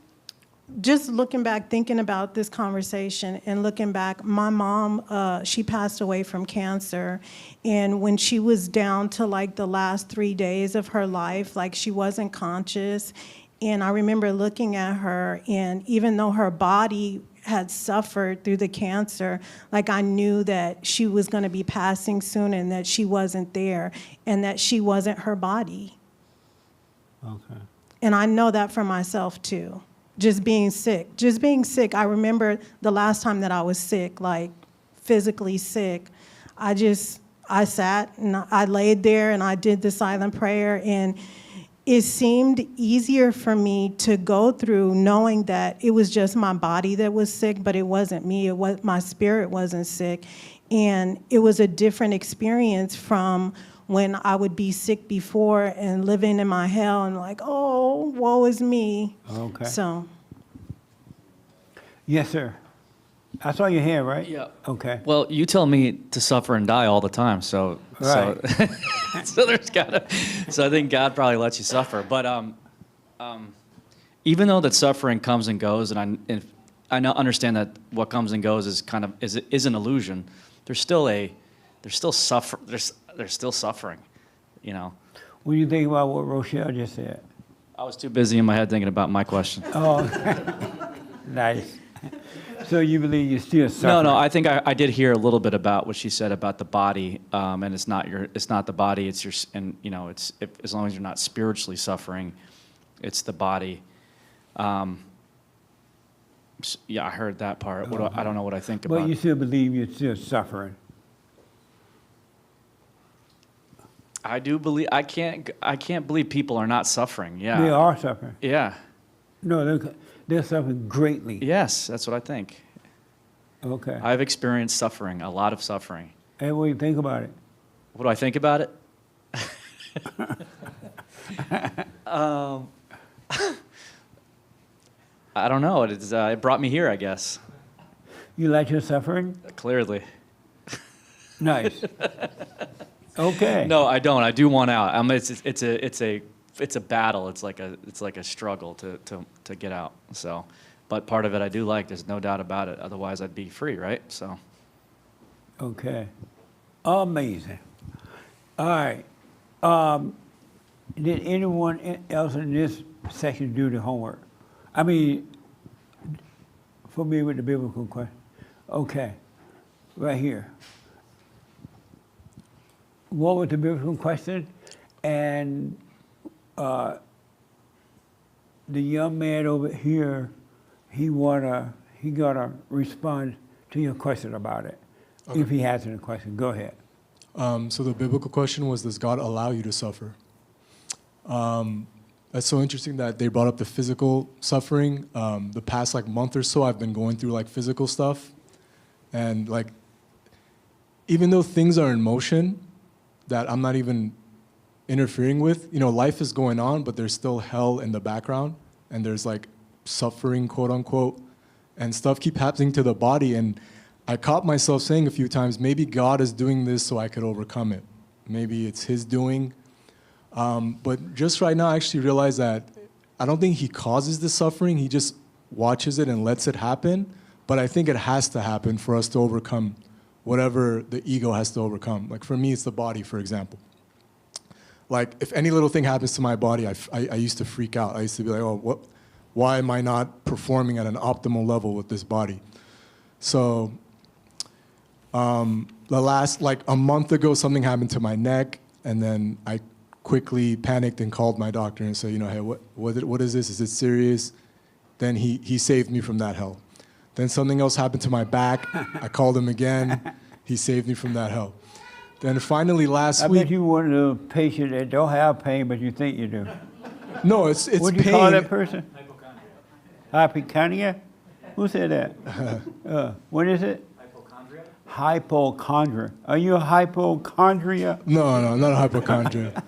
just looking back, thinking about this conversation and looking back, my mom, she passed away from cancer. And when she was down to like the last 3 days of her life, like she wasn't conscious. And I remember looking at her, and even though her body had suffered through the cancer, like I knew that she was going to be passing soon and that she wasn't there and that she wasn't her body. Okay. And I know that for myself too. Just being sick. I remember the last time that I was sick, like physically sick. I sat and I laid there and I did the silent prayer, and it seemed easier for me to go through knowing that it was just my body that was sick, but it wasn't me. My spirit wasn't sick. And it was a different experience from when I would be sick before and living in my hell and like, oh, woe is me. Okay. So. Yes, sir. I saw your hand, right? Yeah. Okay. Well, you tell me to suffer and die all the time, so Right. so there's gotta. So I think God probably lets you suffer, but even though that suffering comes and goes, and I understand that what comes and goes is kind of is an illusion. There's still suffering, you know. What do you think about what Rochelle just said? I was too busy in my head thinking about my question. Oh, nice. So you believe you're still suffering? No. I think I did hear a little bit about what she said about the body, and it's not the body. It's your, and you know, as long as you're not spiritually suffering, it's the body. Yeah, I heard that part. I don't know what I think about. But you still believe you're still suffering? I do believe. I can't believe people are not suffering. Yeah. They are suffering. Yeah. No, they're suffering greatly. Yes, that's what I think. Okay. I've experienced suffering, a lot of suffering. And what do you think about it? What do I think about it? I don't know. It brought me here, I guess. You like your suffering? Clearly. Nice. Okay. No, I don't. I do want out. It's a battle. It's like a struggle to get out. So, but part of it I do like. There's no doubt about it. Otherwise, I'd be free, right? So. Okay. Amazing. All right. Did anyone else in this section do the homework? I mean, familiar with the biblical question? Okay. Right here. What was the biblical question? And the young man over here, he gotta respond to your question about it. Okay. If he has any question, go ahead. So the biblical question was, does God allow you to suffer? That's so interesting that they brought up the physical suffering. The past month or so, I've been going through physical stuff. And even though things are in motion that I'm not even interfering with, life is going on, but there's still hell in the background. And there's suffering, quote unquote, and stuff keep happening to the body. And I caught myself saying a few times, maybe God is doing this so I could overcome it. Maybe it's his doing. But just right now, I actually realize that I don't think he causes the suffering. He just watches it and lets it happen. But I think it has to happen for us to overcome whatever the ego has to overcome. For me, it's the body, for example. If any little thing happens to my body, I used to freak out. I used to be like, oh, why am I not performing at an optimal level with this body? So the last, a month ago, something happened to my neck, and then I quickly panicked and called my doctor and said, hey, what is this? Is it serious? Then he saved me from that hell. Then something else happened to my back. I called him again. He saved me from that hell. Then finally last week. I bet you one of the patients that don't have pain, but you think you do. No, it's pain. What do you call that person? Hypochondria. Who said that? What is it? Hypochondria. Are you a hypochondria? No, not a hypochondria.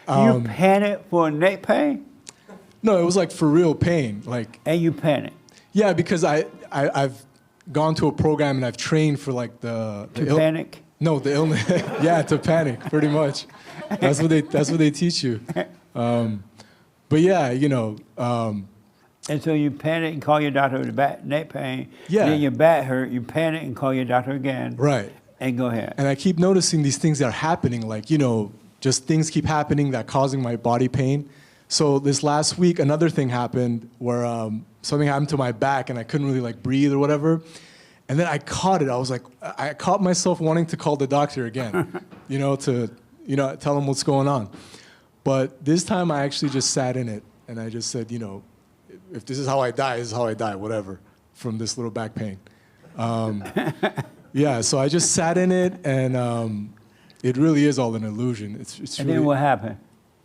You panic for neck pain? No, it was for real pain. And you panic? Yeah, because I've gone to a program and I've trained for the panic? No, the illness. Yeah, to panic, pretty much. That's what they teach you. But yeah, And so you panic and call your doctor with back neck pain. Yeah. Then your back hurt. You panic and call your doctor again. Right. And go ahead. And I keep noticing these things that are happening, like, you know, just things keep happening that causing my body pain. So this last week, another thing happened where something happened to my back and I couldn't really like breathe or whatever. And then I caught it. I was like, I caught myself wanting to call the doctor again, you know, to, you know, tell him what's going on. But this time I actually just sat in it and I just said, you know, if this is how I die, this is how I die, whatever, from this little back pain. Yeah, so I just sat in it and it really is all an illusion. It's And really, then what happened?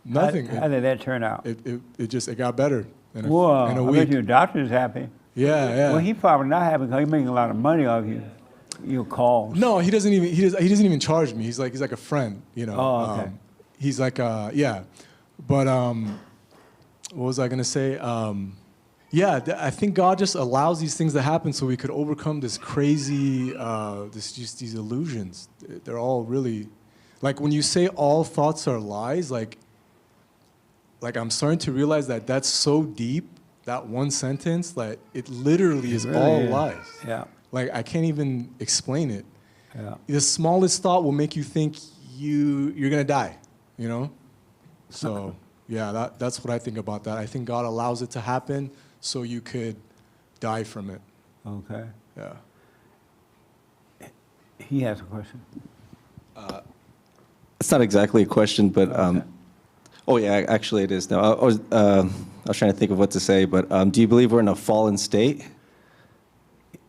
nothing. How did that turn out? It got better in Whoa, in a I week. bet your doctor's happy. Yeah, yeah. Well, he probably not happy because he's making a lot of money off you. Your calls. No, he doesn't even charge me. He's like a friend, you know. Oh, okay. He's like yeah. But what was I gonna say? Yeah, I think God just allows these things to happen so we could overcome this crazy, these illusions. They're all really, like when you say all thoughts are lies, like I'm starting to realize that that's so deep, that one sentence, that it literally is really all is. lies. Yeah. Like I can't even explain it. Yeah. The smallest thought will make you think you're gonna die, you know? So yeah, that's what I think about that. I think God allows it to happen so you could die from it. Okay. Yeah. He has a question. It's not exactly a question, but Okay. oh yeah, actually it is now. I was trying to think of what to say, but do you believe we're in a fallen state?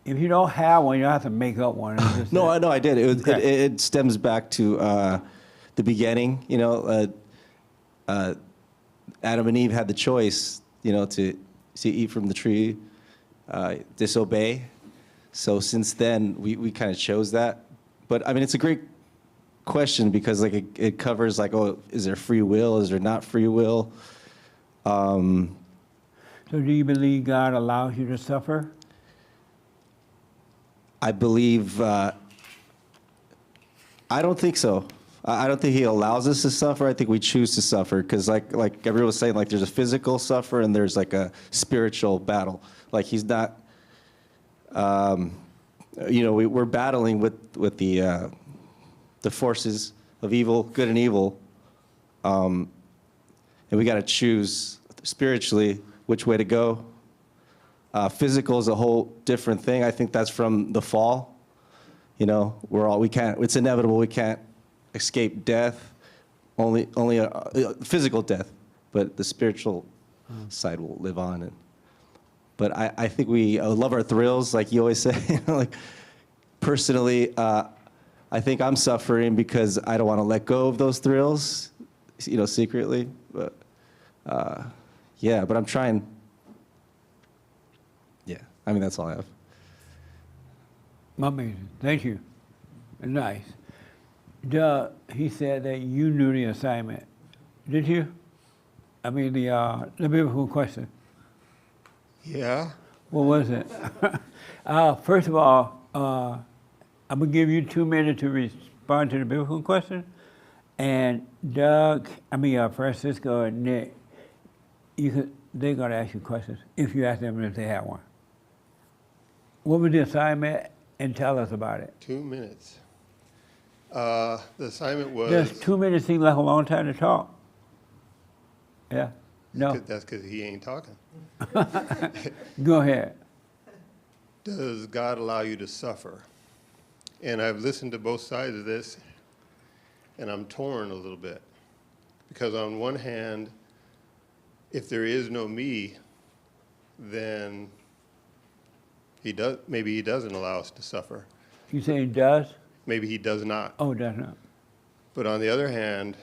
If you don't have one, you don't have to make up one. It's just No, that- I did. Okay. It stems back to the beginning. You know, Adam and Eve had the choice, you know, to eat from the tree, disobey. So since then, we kind of chose that. But I mean, it's a great question because like it covers like, oh, is there free will? Is there not free will? So do you believe God allows you to suffer? I believe. I don't think so. I don't think He allows us to suffer. I think we choose to suffer because, like everyone was saying, like there's a physical suffer and there's like a spiritual battle. Like He's not. You know, we're battling with the forces of evil, good and evil, and we got to choose spiritually which way to go. Physical is a whole different thing. I think that's from the fall. You know, we can't. It's inevitable. We can't escape death. Only a physical death, but the spiritual side will live on. But I think we love our thrills, like you always say. You know, like personally, I think I'm suffering because I don't want to let go of those thrills, you know, secretly. But yeah, but I'm trying. Yeah, I mean that's all I have. Amazing. Thank you. Nice. Doug, he said that you knew the assignment. Did you? I mean the biblical question. Yeah. What was it? First of all, I'm going to give you 2 minutes to respond to the biblical question. And Francisco and Nick, they're going to ask you questions if you ask them if they have one. What was the assignment? And tell us about it. 2 minutes. The assignment was. Does 2 minutes seem like a long time to talk? Yeah? No? That's because he ain't talking. Go ahead. Does God allow you to suffer? And I've listened to both sides of this, and I'm torn a little bit. Because on one hand, if there is no me, then maybe he doesn't allow us to suffer. You say he does? Maybe he does not. Oh, does not. But on the other hand,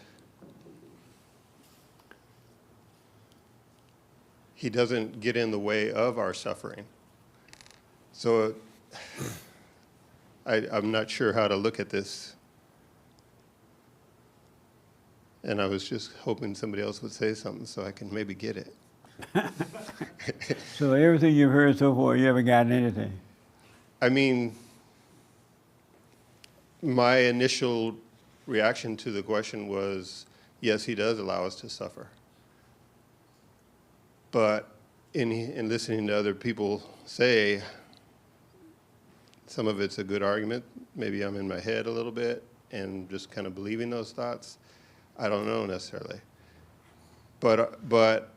he doesn't get in the way of our suffering. So I'm not sure how to look at this. And I was just hoping somebody else would say something so I can maybe get it. So everything you've heard so far, you haven't gotten anything? I mean, my initial reaction to the question was, yes, he does allow us to suffer. But in listening to other people say, some of it's a good argument. Maybe I'm in my head a little bit and just kind of believing those thoughts. I don't know necessarily. But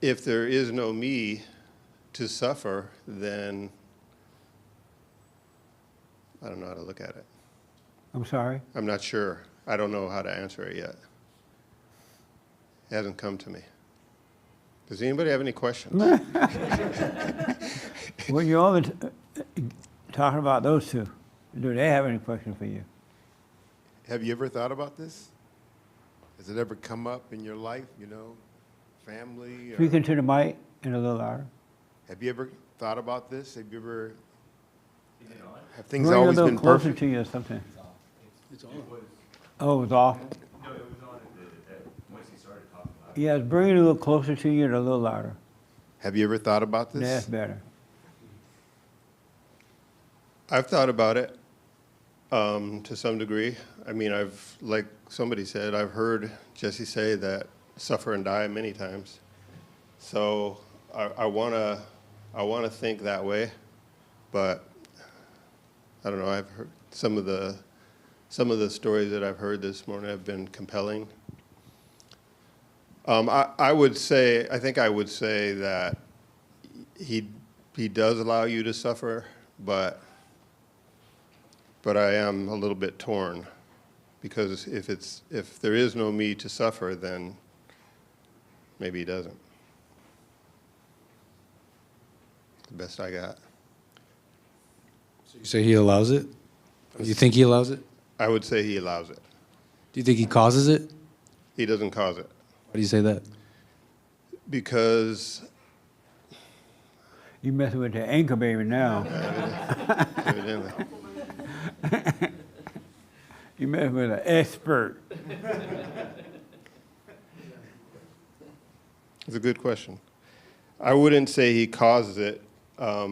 if there is no me to suffer, then I don't know how to look at it. I'm sorry? I'm not sure. I don't know how to answer it yet. It hasn't come to me. Does anybody have any questions? Well, you're always talking about those two. Do they have any questions for you? Have you ever thought about this? Has it ever come up in your life, you know, family? Or Speaking to the mic and a little louder. have you ever thought about this? Have you ever, have things Bring it always a little been closer perfect? to you or something. Oh, it's off? No, it was on once he started talking about it. Yes, bring it a little closer to you and a little louder. Have you ever thought about this? That's better. I've thought about it to some degree. I mean, like somebody said, I've heard Jesse say that suffer and die many times. So I wanna think that way, but I don't know. I've heard some of the stories that I've heard this morning have been compelling. I would say that he does allow you to suffer, but I am a little bit torn, because if there is no me to suffer, then maybe he doesn't. The best I got. So you say he allows it? You think he allows it? I would say he allows it. Do you think he causes it? He doesn't cause it. Why do you say that? Because You messing with the anchor baby now. evidently. You messing with an expert. It's a good question. I wouldn't say he causes it, but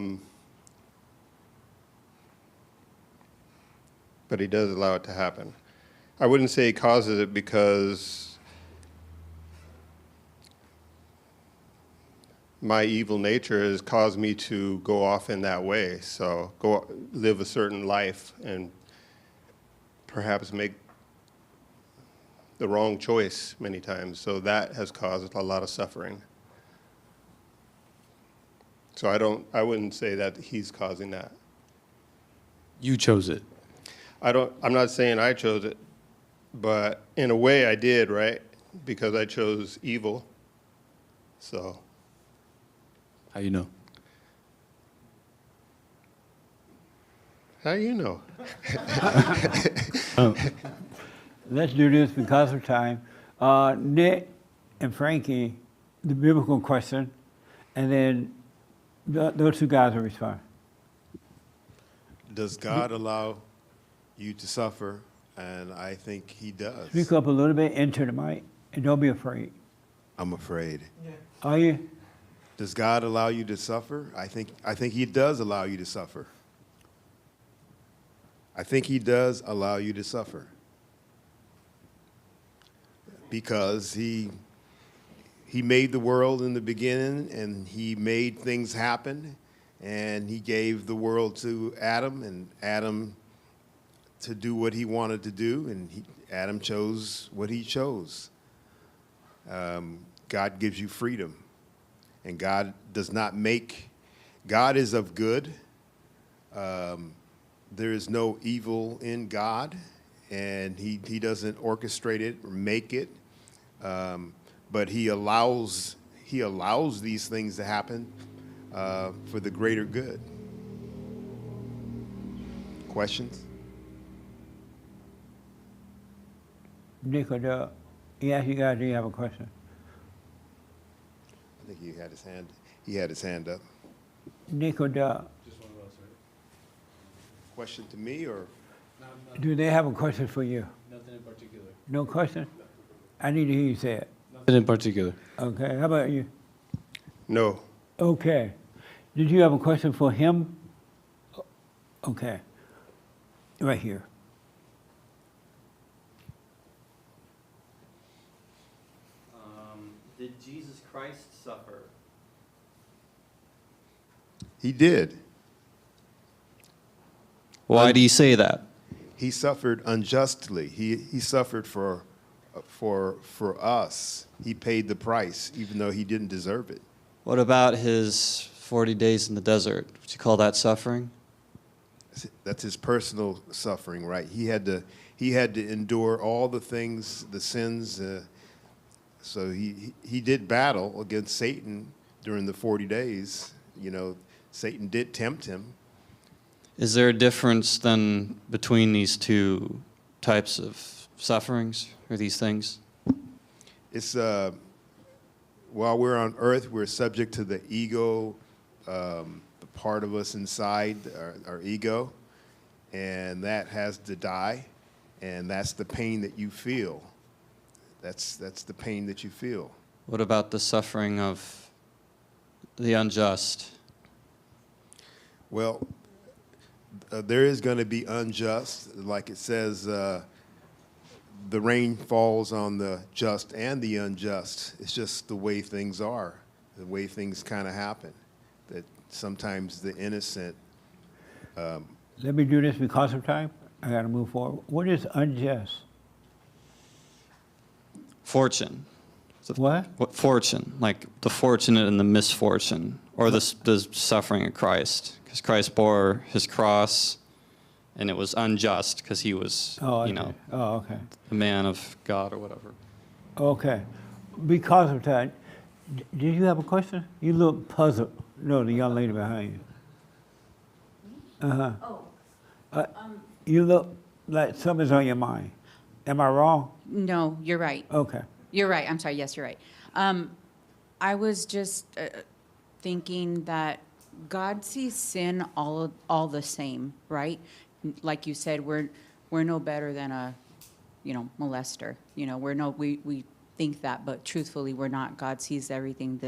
he does allow it to happen. I wouldn't say he causes it because my evil nature has caused me to go off in that way. So go live a certain life and perhaps make the wrong choice many times. So that has caused a lot of suffering. So I wouldn't say that he's causing that. You chose it. I'm not saying I chose it, but in a way I did, right? Because I chose evil. So. How you know? How do you know? Let's do this because of time. Nick and Frankie, the biblical question, and then those two guys will respond. Does God allow you to suffer? And I think he does. Speak up a little bit into the mic, and don't be afraid. I'm afraid. Are you? Does God allow you to suffer? I think he does allow you to suffer. I think he does allow you to suffer. Because he made the world in the beginning, and he made things happen, and he gave the world to Adam, and Adam to do what he wanted to do, and Adam chose what he chose. God gives you freedom. And God does not make, God is of good. There is no evil in God, and he doesn't orchestrate it or make it, but he allows these things to happen for the greater good. Questions? Nick or Doug, he asked you guys, do you have a question? I think he had his hand up. Nick or Doug, Just one of us, right? Question to me or? do they have a question for you? Nothing in particular. No question? I need to hear you say it. Nothing in particular. Okay, how about you? No. Okay. Did you have a question for him? Okay. Right here. Did Jesus Christ suffer? He did. Why do you say that? He suffered unjustly. He suffered for us. He paid the price, even though he didn't deserve it. What about his 40 days in the desert? Would you call that suffering? That's his personal suffering, right? He had to endure all the things, the sins. So he did battle against Satan during the 40 days. You know, Satan did tempt him. Is there a difference then between these two types of sufferings or these things? It's while we're on earth, we're subject to the ego, the part of us inside, our ego, and that has to die, and that's the pain that you feel. That's the pain that you feel. What about the suffering of the unjust? Well, there is going to be unjust, like it says, the rain falls on the just and the unjust. It's just the way things are, the way things kind of happen, that sometimes the innocent. Let me do this because of time. I got to move forward. What is unjust? Fortune. What? Fortune, like the fortunate and the misfortune, or the suffering of Christ. Because Christ bore his cross, and it was unjust because he was, okay. a man of God or whatever. Okay. Because of that, did you have a question? You look puzzled. No, the young lady behind you. Uh-huh. You look like something's on your mind. Am I wrong? No, you're right. Okay. You're right. I'm sorry. Yes, you're right. I was just thinking that God sees sin all the same, right? Like you said, we're no better than a, molester. We think that, but truthfully, we're not. God sees everything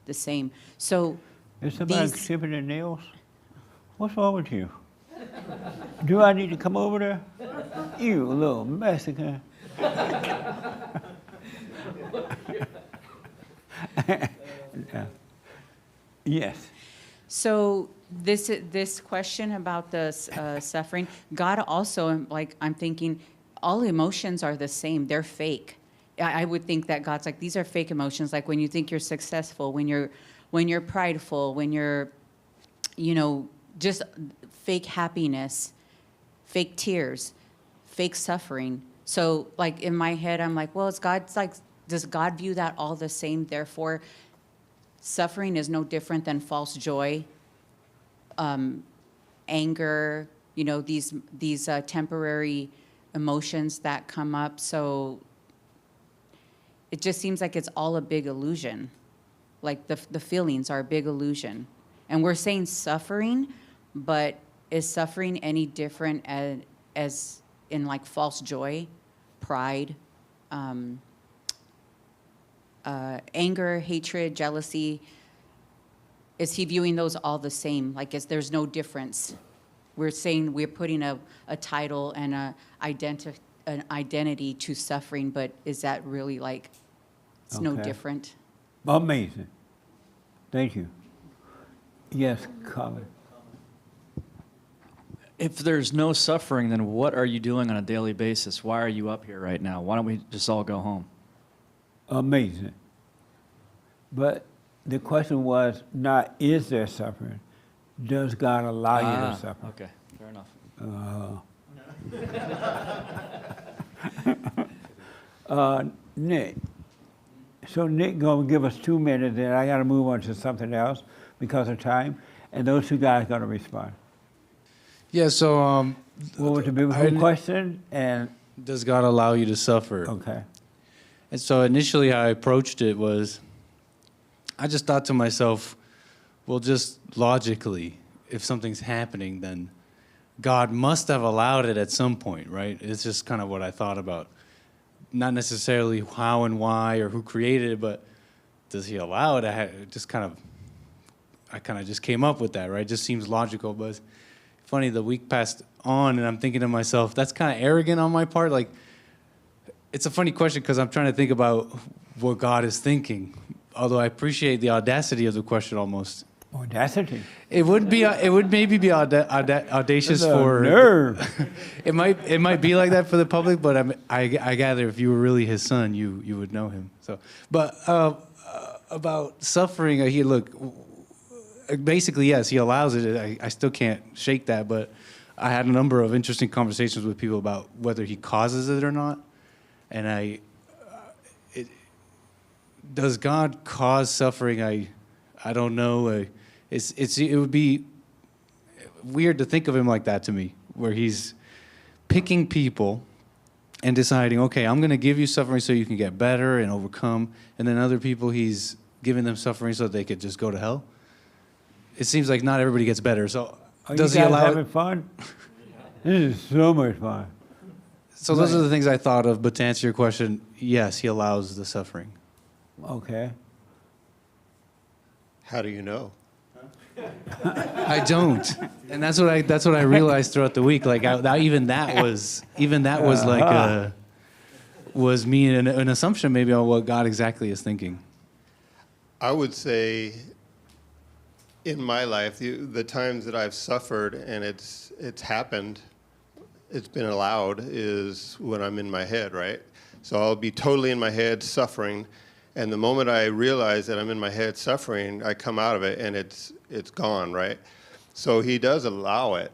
the same. So Is somebody chipping their nails? What's wrong with you? Do I need to come over there? You little Mexican. Yes. So this question about the suffering, God also, I'm thinking, all emotions are the same. They're fake. I would think that God's like, these are fake emotions. Like when you think you're successful, when you're prideful, when you're, just fake happiness, fake tears, fake suffering. So like in my head, I'm like, well, does God view that all the same? Therefore, suffering is no different than false joy, anger, these temporary emotions that come up. So it just seems like it's all a big illusion. Like the feelings are a big illusion. And we're saying suffering, but is suffering any different as in like false joy, pride, anger, hatred, jealousy? Is he viewing those all the same? Like, there's no difference? We're saying we're putting a title and an identity to suffering, but is that really like, it's no different? Amazing. Thank you. Yes, Colin. If there's no suffering, then what are you doing on a daily basis? Why are you up here right now? Why don't we just all go home? Amazing. But the question was not, is there suffering? Does God allow you to suffer? Okay, fair enough. Nick. So Nick gonna give us 2 minutes, and I gotta move on to something else because of time, and those two guys gotta respond. Yeah, so what was the biblical question? And does God allow you to suffer? Okay. And so initially how I approached it was, I just thought to myself, well, just logically, if something's happening, then God must have allowed it at some point, right? It's just kind of what I thought about. Not necessarily how and why or who created it, but does he allow it? I kind of just came up with that, right? It just seems logical, but it's funny, the week passed on and I'm thinking to myself, that's kind of arrogant on my part. Like, it's a funny question because I'm trying to think about what God is thinking. Although I appreciate the audacity of the question almost. Audacity. It would be. It would maybe be audacious The for nerve. It might be like that for the public, but I gather if you were really his son, you would know him. So, but about suffering, basically yes, he allows it. I still can't shake that, but I had a number of interesting conversations with people about whether he causes it or not, and does God cause suffering? I don't know. It would be weird to think of him like that to me, where he's picking people and deciding, okay, I'm going to give you suffering so you can get better and overcome, and then other people he's giving them suffering so they could just go to hell. It seems like not everybody gets better. So does he allow having fun? This is so much fun. So those are the things I thought of. But to answer your question, yes, he allows the suffering. Okay. How do you know? I don't, and that's what I realized throughout the week. Like even that was like was me an assumption maybe on what God exactly is thinking. I would say in my life, the times that I've suffered and it's happened, it's been allowed, is when I'm in my head, right? So I'll be totally in my head suffering, and the moment I realize that I'm in my head suffering, I come out of it and it's gone, right? So he does allow it.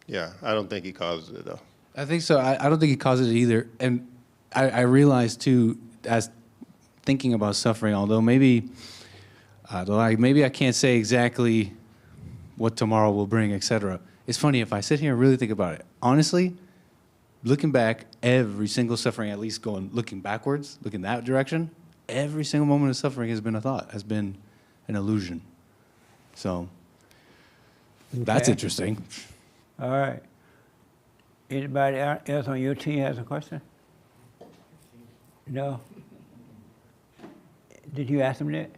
Yeah, I don't think he causes it though. I think so. I don't think he causes it either. And I realized too, as thinking about suffering, although maybe I can't say exactly what tomorrow will bring, etc. It's funny, if I sit here and really think about it, honestly, looking back, every single suffering, at least looking backwards, looking that direction, every single moment of suffering has been a thought, has been an illusion. So that's interesting. All right. Anybody else on your team has a question? No? Did you ask them that?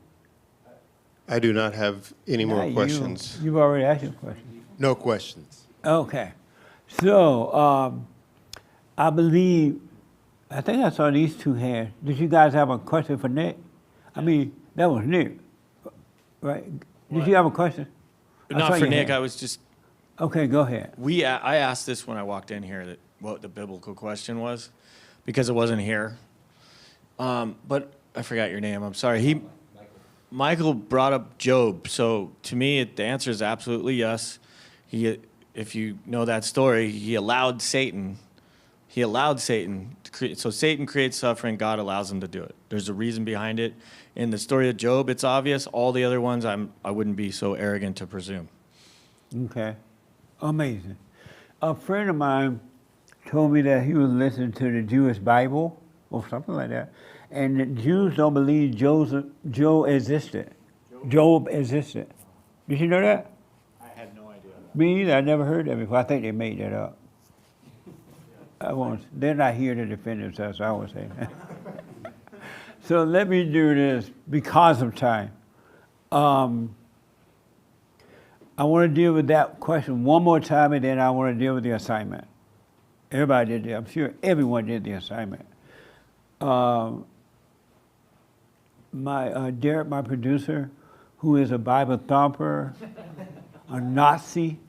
I do not have any more questions. You've already asked your question. No questions. Okay. So, I think I saw these two hands. Did you guys have a question for Nick? I mean, that was Nick, right? Did you have a question? Not for Nick. I was just. Okay, go ahead. I asked this when I walked in here, what the biblical question was, because it wasn't here. But I forgot your name. I'm sorry. Michael brought up Job. So to me, the answer is absolutely yes. If you know that story, he allowed Satan to create. So Satan creates suffering. God allows him to do it. There's a reason behind it. In the story of Job, it's obvious. All the other ones, I wouldn't be so arrogant to presume. Okay. Amazing. A friend of mine told me that he was listening to the Jewish Bible or something like that, and the Jews don't believe Job existed. Job existed. Did you know that? I had no idea. Me either. I never heard that before. I think they made that up. They're not here to defend themselves, so I won't say that. So let me do this because of time. I want to deal with that question one more time, and then I want to deal with the assignment. Everybody did I'm sure everyone did the assignment. Derek, my producer, who is a Bible thumper, a Nazi,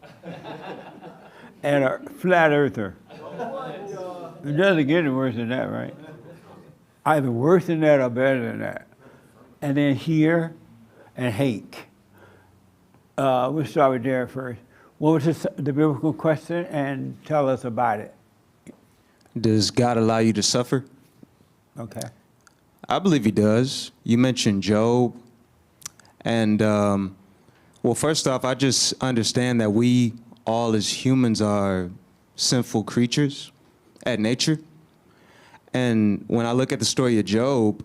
and a flat earther. It doesn't get any worse than that, right? Either worse than that or better than that. And then here and hate. We'll start with Derek first. What was the biblical question, and tell us about it? Does God allow you to suffer? Okay. I believe he does. You mentioned Job. And, well, first off, I just understand that we all as humans are sinful creatures at nature. And when I look at the story of Job,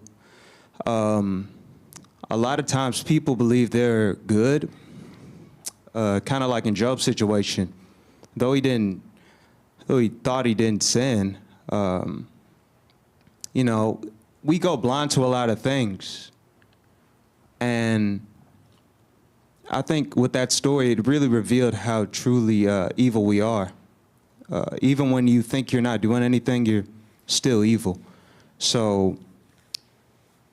a lot of times people believe they're good, kind of like in Job's situation. Though he thought he didn't sin, we go blind to a lot of things. And I think with that story, it really revealed how truly evil we are. Even when you think you're not doing anything, you're still evil. So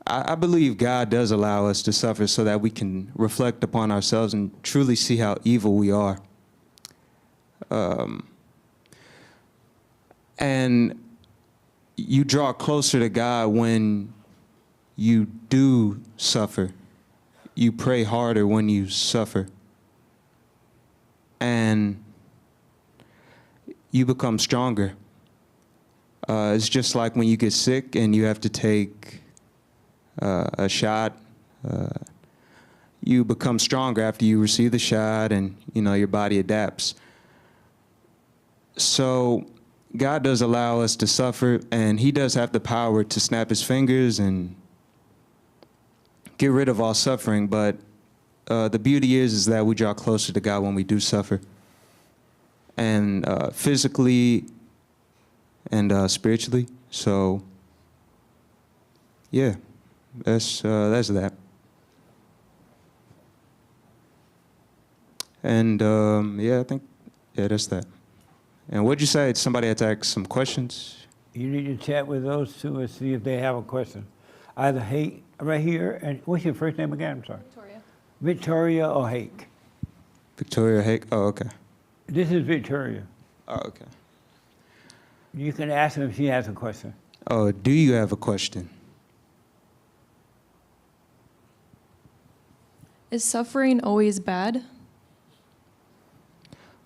I believe God does allow us to suffer so that we can reflect upon ourselves and truly see how evil we are. And you draw closer to God when you do suffer. You pray harder when you suffer. And you become stronger. It's just like when you get sick and you have to take a shot. You become stronger after you receive the shot, and your body adapts. So God does allow us to suffer, and he does have the power to snap his fingers and get rid of all suffering. But the beauty is that we draw closer to God when we do suffer, and physically and spiritually. So yeah, that's that. And yeah, I think that's that. And what'd you say? Somebody had to ask some questions? You need to chat with those two and see if they have a question. Either Hake right here, and what's your first name again? I'm sorry. Victoria. Victoria or Hake? Victoria Hake. Oh, okay. This is Victoria. Oh, okay. You can ask her if she has a question. Oh, do you have a question? Is suffering always bad?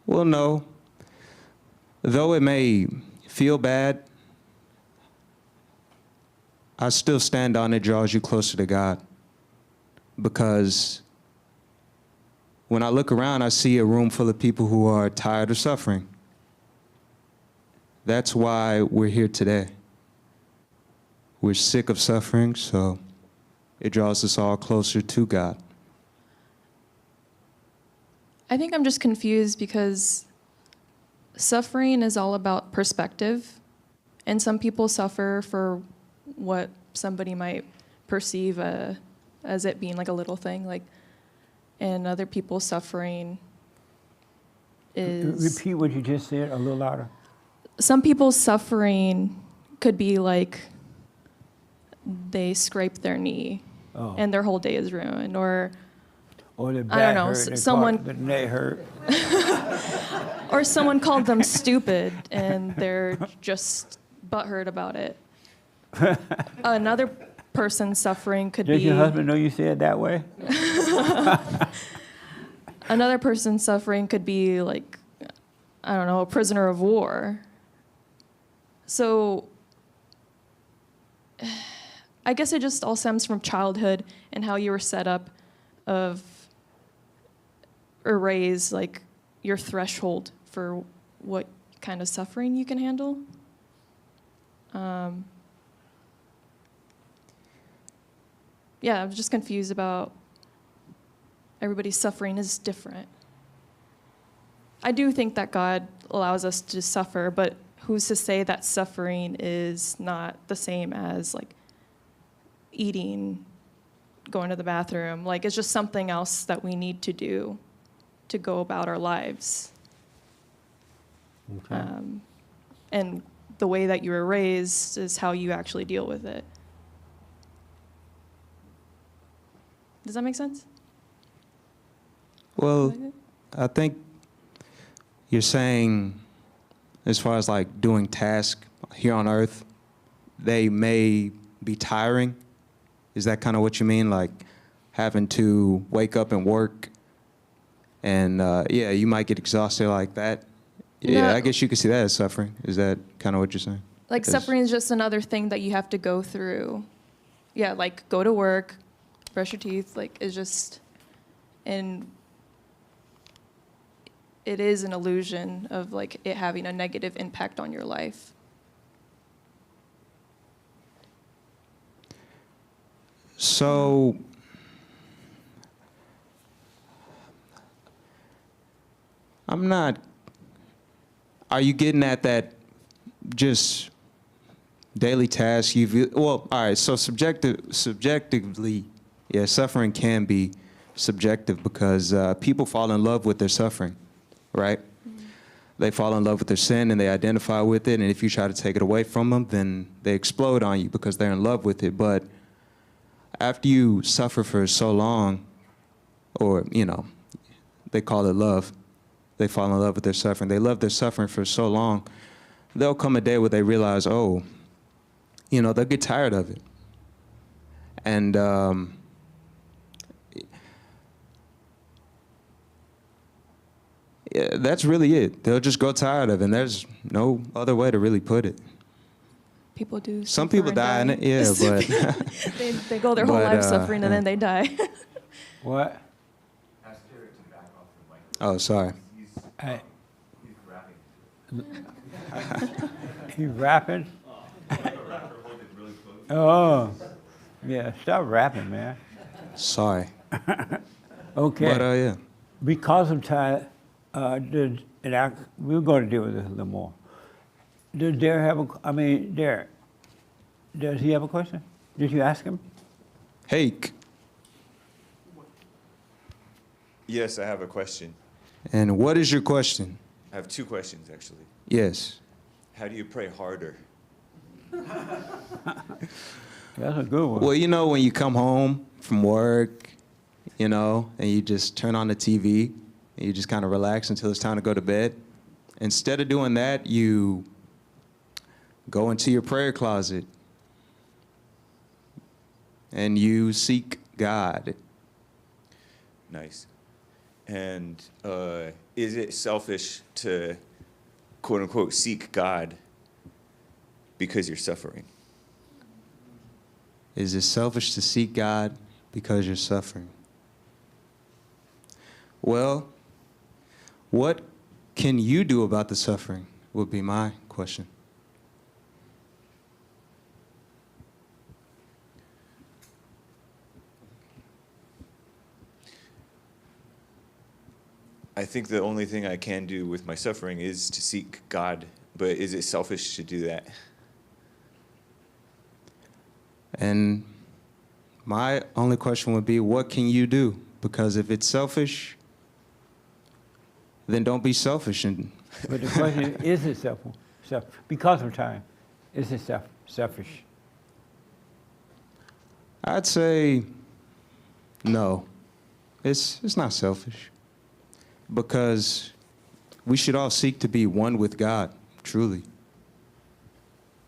Well, no. Though it may feel bad, I still stand on it draws you closer to God. Because when I look around, I see a room full of people who are tired of suffering. That's why we're here today. We're sick of suffering, so it draws us all closer to God. I think I'm just confused because suffering is all about perspective, and some people suffer for what somebody might perceive as it being like a little thing, and other people's suffering is... Repeat what you just said a little louder. Some people's suffering could be like they scraped their knee and their whole day is ruined, or their I back don't know, hurt, someone... the neck hurt. Or someone called them stupid and they're just butthurt about it. Another person's suffering could be... Does your husband know you said it that way? Another person's suffering could be like, I don't know, a prisoner of war. So I guess it just all stems from childhood and how you were set up or raised, like your threshold for what kind of suffering you can handle. Yeah, I'm just confused about everybody's suffering is different. I do think that God allows us to suffer, but who's to say that suffering is not the same as like eating, going to the bathroom? Like it's just something else that we need to do to go about our lives. Okay. And the way that you were raised is how you actually deal with it. Does that make sense? Well, I think you're saying, as far as like doing tasks here on earth, they may be tiring. Is that kind of what you mean? Like having to wake up and work and yeah, you might get exhausted like that. Yeah, No. I guess you could see that as suffering. Is that kind of what you're saying? Like 'Cause- suffering is just another thing that you have to go through. Yeah, like go to work, brush your teeth, like it's just, and it is an illusion of like it having a negative impact on your life. So, I'm not, are you getting at that just daily task well, all right, so subjectively, yeah, suffering can be subjective because people fall in love with their suffering, right? They fall in love with their sin and they identify with it, and if you try to take it away from them, then they explode on you because they're in love with it. But after you suffer for so long, or, they call it love. They fall in love with their suffering. They love their suffering for so long. There'll come a day where they realize, they'll get tired of it. And yeah, that's really it. They'll just grow tired of it, and there's no other way to really put it. People do. Some suffer people and die in it, yeah, but they go their whole but, life suffering and yeah. then they die. What? Oh, sorry. Hey. He's rapping? Oh, yeah, stop rapping, man. Sorry. Okay. But, yeah. Because of time, we're going to deal with this a little more. Does Derek have Derek, does he have a question? Did you ask him? Hake. Yes, I have a question. And what is your question? I have two questions, actually. Yes. How do you pray harder? That's a good one. Well, when you come home from work, and you just turn on the TV, and you just kind of relax until it's time to go to bed. Instead of doing that, you go into your prayer closet and you seek God. Nice. And is it selfish to, quote unquote, seek God because you're suffering? Is it selfish to seek God because you're suffering? Well, what can you do about the suffering would be my question. I think the only thing I can do with my suffering is to seek God, but is it selfish to do that? And my only question would be, what can you do? Because if it's selfish, then don't be selfish. But the question is it because of time, is it selfish? I'd say no. It's not selfish. Because we should all seek to be one with God, truly.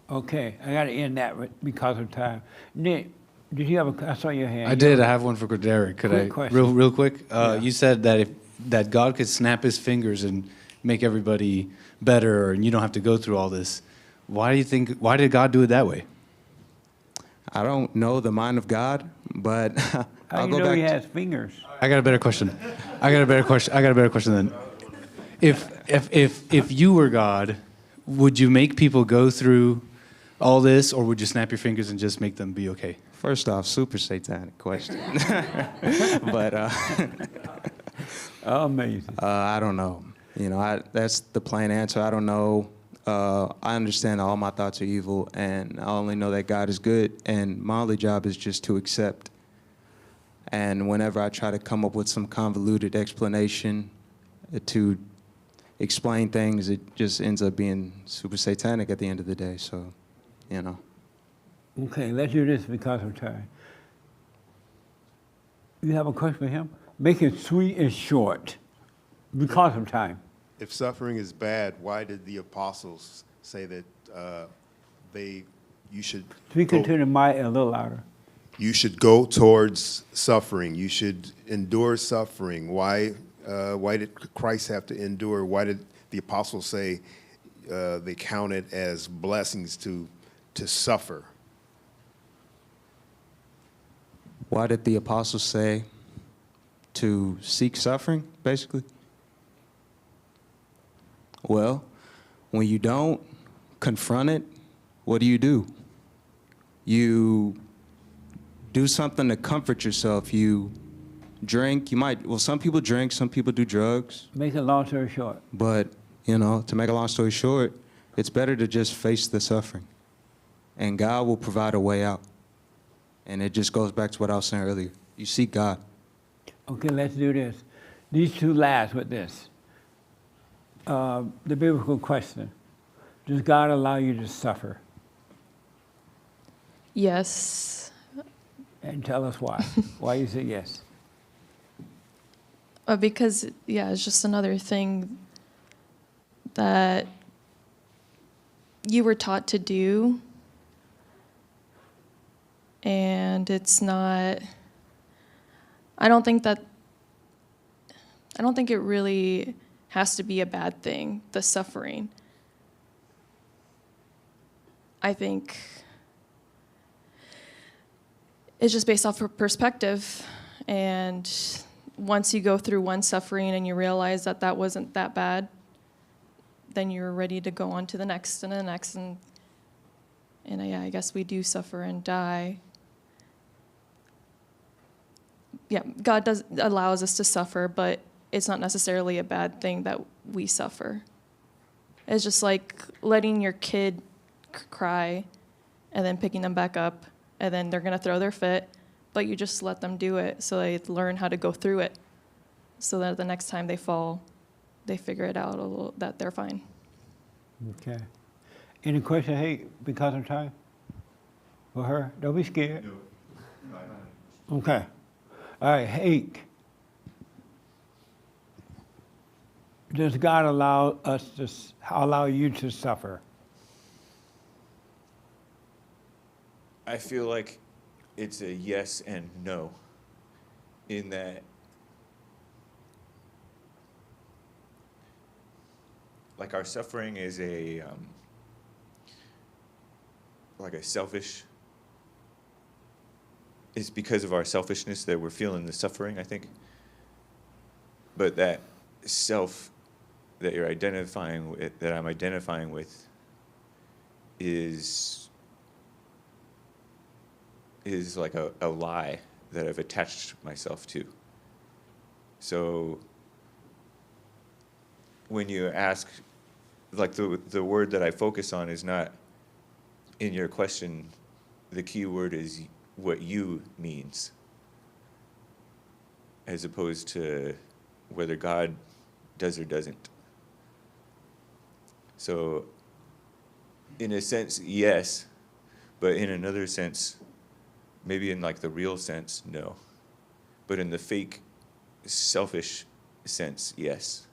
Okay, I got to end that because of time. Nick, did you have I saw your hand. I did. I have one for Derek. Could Quick I, question. real quick? Yeah. You said that God could snap his fingers and make everybody better, and you don't have to go through all this. Why did God do it that way? I don't know the mind of God, but How do you know he has fingers? I got a better question. I got a better question then. If you were God, would you make people go through all this, or would you snap your fingers and just make them be okay? First off, super satanic question. But amazing. I don't know. That's the plain answer. I don't know. I understand that all my thoughts are evil, and I only know that God is good, and my only job is just to accept. And whenever I try to come up with some convoluted explanation to explain things, it just ends up being super satanic at the end of the day. So, Okay, let's do this because of time. You have a question for him? Make it sweet and short because of time. If suffering is bad, why did the apostles say that you should Speak into the mic a little louder. You should go towards suffering. You should endure suffering. Why did Christ have to endure? Why did the apostles say they count it as blessings to suffer? Why did the apostles say to seek suffering, basically? Well, when you don't confront it, what do? You do something to comfort yourself. You drink. Some people drink, some people do drugs. Make a long story short. But, to make a long story short, it's better to just face the suffering. And God will provide a way out. And it just goes back to what I was saying earlier. You seek God. Okay, let's do this. These two last with this. The biblical question. Does God allow you to suffer? Yes. And tell us why. Why you say yes. Because, yeah, it's just another thing that you were taught to do. And it's not, I don't think it really has to be a bad thing, the suffering. I think it's just based off of perspective. And once you go through one suffering and you realize that that wasn't that bad, then you're ready to go on to the next and the next. And yeah, I guess we do suffer and die. Yeah, God allows us to suffer, but it's not necessarily a bad thing that we suffer. It's just like letting your kid cry and then picking them back up, and then they're going to throw their fit, but you just let them do it so they learn how to go through it, so that the next time they fall, they figure it out that they're fine. Okay. Any question, hey, because of time? For her? Don't be scared. No. Okay. All right, Hake. Does God allow you to suffer? I feel like it's a yes and no, in that, like, our suffering is like a selfish. It's because of our selfishness that we're feeling the suffering, I think. But that self that you're identifying with, that I'm identifying with, is like a lie that I've attached myself to. So when you ask, like, the word that I focus on is not, in your question, the key word is what you means, as opposed to whether God does or doesn't. So in a sense, yes, but in another sense, maybe in like the real sense, no. But in the fake, selfish sense, yes.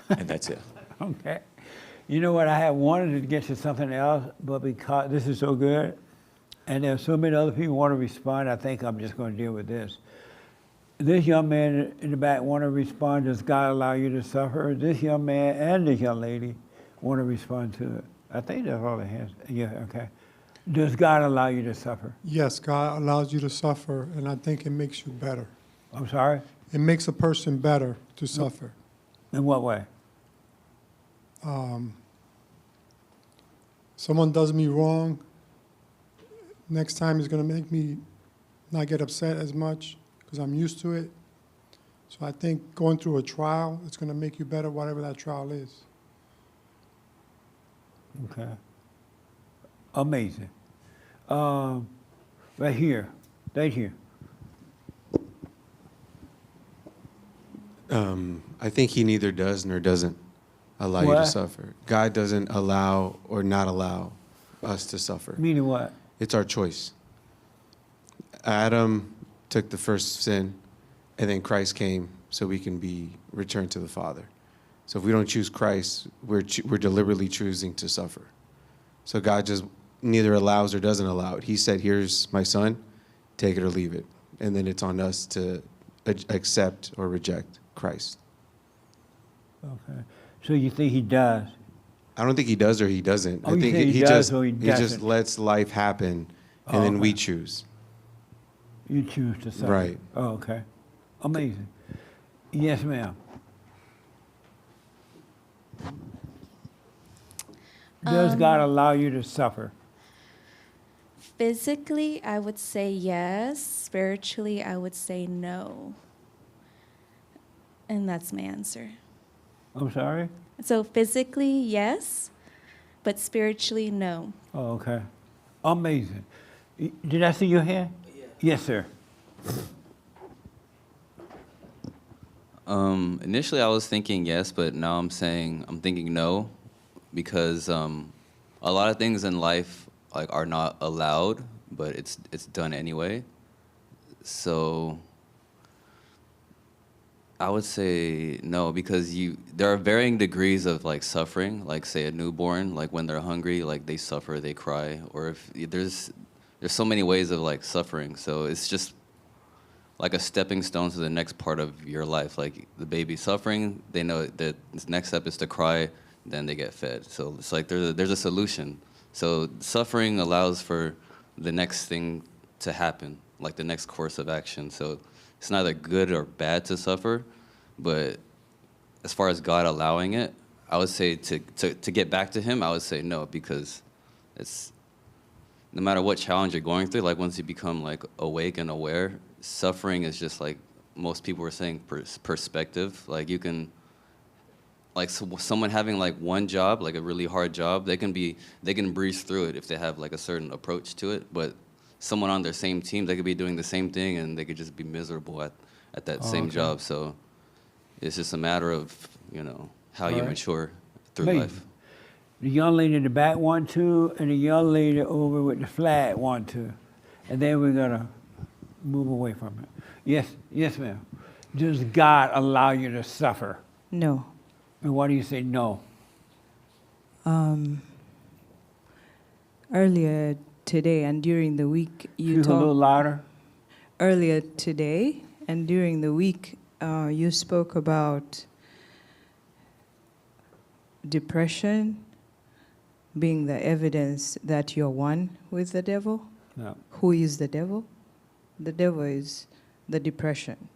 And that's it. Okay. You know what? I had wanted to get to something else, but because this is so good, and there's so many other people want to respond, I think I'm just going to deal with this. This young man in the back want to respond, does God allow you to suffer? This young man and this young lady want to respond to it. I think that's all it has. Yeah, okay. Does God allow you to suffer? Yes, God allows you to suffer, and I think it makes you better. I'm sorry? It makes a person better to suffer. In what way? Someone does me wrong, next time is going to make me not get upset as much because I'm used to it. So I think going through a trial, it's going to make you better, whatever that trial is. Okay. Amazing. Right here. Right here. I think he neither does nor doesn't allow you to suffer. God doesn't allow or not allow us to suffer. Meaning what? It's our choice. Adam took the first sin, and then Christ came so we can be returned to the Father. So if we don't choose Christ, we're deliberately choosing to suffer. So God just neither allows or doesn't allow it. He said, here's my son, take it or leave it. And then it's on us to accept or reject Christ. Okay. So you think he does? I don't think he does or he doesn't. Oh, I you think say he does or he doesn't. just lets life happen, and then we choose. You choose to suffer. Right. Oh, okay. Amazing. Yes, ma'am. Does God allow you to suffer? Physically, I would say yes. Spiritually, I would say no. And that's my answer. I'm sorry? So physically, yes, but spiritually, no. Oh, okay. Amazing. Did I see your hand? Yeah. Yes, sir. Initially, I was thinking yes, but now I'm thinking no, because a lot of things in life like are not allowed, but it's done anyway. So I would say no, because there are varying degrees of like suffering. Like say a newborn, like when they're hungry, like they suffer, they cry, or if there's so many ways of like suffering. So it's just like a stepping stone to the next part of your life. Like the baby's suffering, they know that the next step is to cry, then they get fed. So it's like there's a solution. So suffering allows for the next thing to happen, like the next course of action. So it's neither good or bad to suffer, but as far as God allowing it, I would say to get back to him, I would say no, because it's no matter what challenge you're going through, like once you become like awake and aware, suffering is just like most people were saying perspective. Like you can, like someone having like one job, like a really hard job, they can breeze through it if they have like a certain approach to it. But someone on their same team, they could be doing the same thing and they could just be miserable at that same job. So it's just a matter of, how you mature through life. The young lady in the back wanted to, and the young lady over with the flag wanted to. And then we're going to move away from it. Yes, ma'am. Does God allow you to suffer? No. And why do you say no? Earlier today and during the week, you talked a little louder. Earlier today and during the week, you spoke about depression being the evidence that you're one with the devil. No. Who is the devil? The devil is the depression,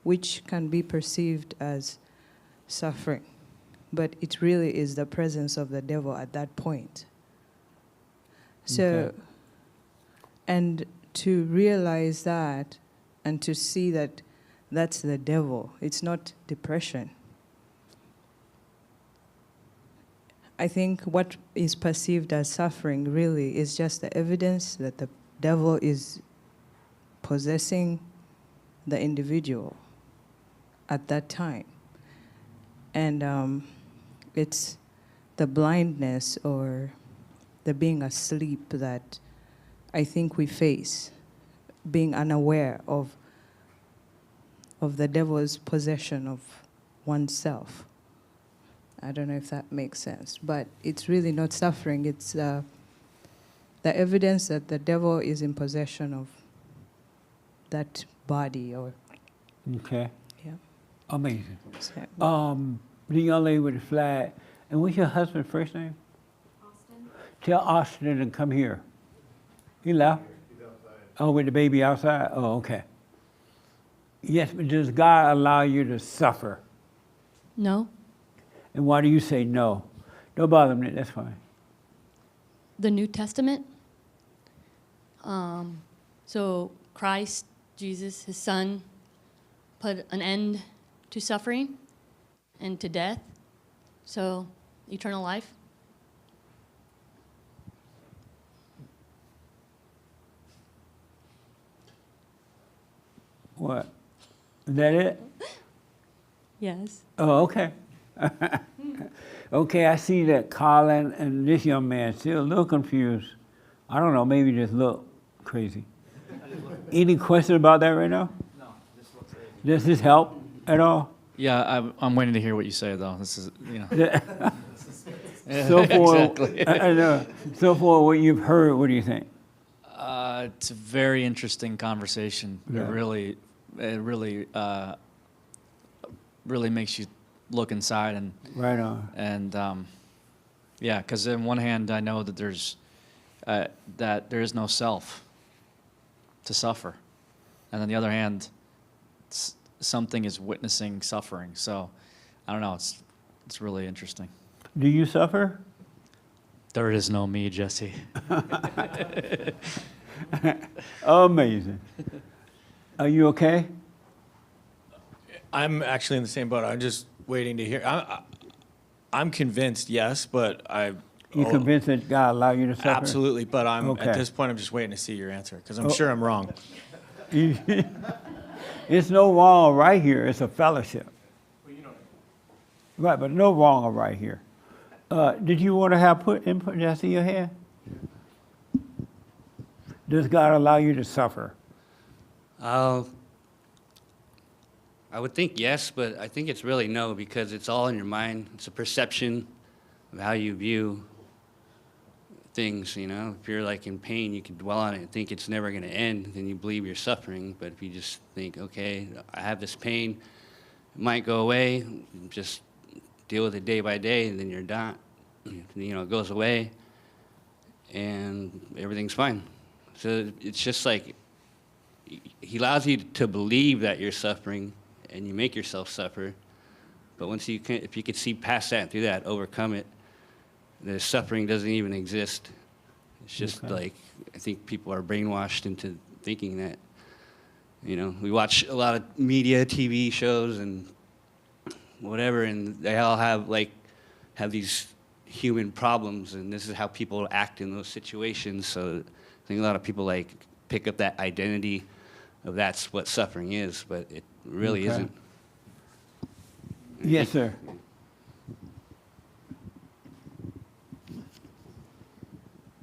which can be perceived as suffering, but it really is the presence of the devil at that point. So, Okay. and to realize that and to see that that's the devil, it's not depression. I think what is perceived as suffering really is just the evidence that the devil is possessing the individual at that time. And it's the blindness or the being asleep that I think we face, being unaware of the devil's possession of oneself. I don't know if that makes sense, but it's really not suffering. It's the evidence that the devil is in possession of that body or... Okay. Yeah. Amazing. So, The young lady with the flag. And what's your husband's first name? Austin. Tell Austin to come here. He left? He's outside. Oh, with the baby outside? Oh, okay. Yes, but does God allow you to suffer? No. And why do you say no? Don't bother me, that's fine. The New Testament. So Christ, Jesus, his son, put an end to suffering and to death. So eternal life. What? Is that it? Yes. Oh, okay. Okay, I see that Colin and this young man still a little confused. I don't know, maybe just look crazy. Any question about that right now? No, this looks crazy. Does this help at all? Yeah, I'm waiting to hear what you say, though. This is, So far, Exactly. I know. So far, what you've heard, what do you think? It's a very interesting conversation. Yeah. It really makes you look inside and Right on. And yeah, because on one hand, I know that there is no self to suffer, and on the other hand, something is witnessing suffering. So I don't know. It's really interesting. Do you suffer? There is no me, Jesse. Amazing. Are you okay? I'm actually in the same boat. I'm just waiting to hear. I'm convinced, yes, but You convinced that God allowed you to suffer? Absolutely, but at Okay. this point, I'm just waiting to see your answer because I'm sure I'm wrong. It's no wrong or right here. It's a fellowship. Right, but no wrong or right here. Did you want to have put input, Jesse, your hand? Does God allow you to suffer? I would think yes, but I think it's really no, because it's all in your mind. It's a perception of how you view things, you know. If you're like in pain, you can dwell on it and think it's never going to end, then you believe you're suffering. But if you just think, okay, I have this pain, it might go away, just deal with it day by day, and then you're done. You know, it goes away, and everything's fine. So it's just like, he allows you to believe that you're suffering, and you make yourself suffer. But once you can, if you could see past that, through that, overcome it, the suffering doesn't even exist. It's just like, I think people are brainwashed into thinking that, you know, we watch a lot of media, TV shows and whatever, and they all have these human problems, and this is how people act in those situations. So I think a lot of people like pick up that identity of that's what suffering is, but it really isn't. Yes, sir.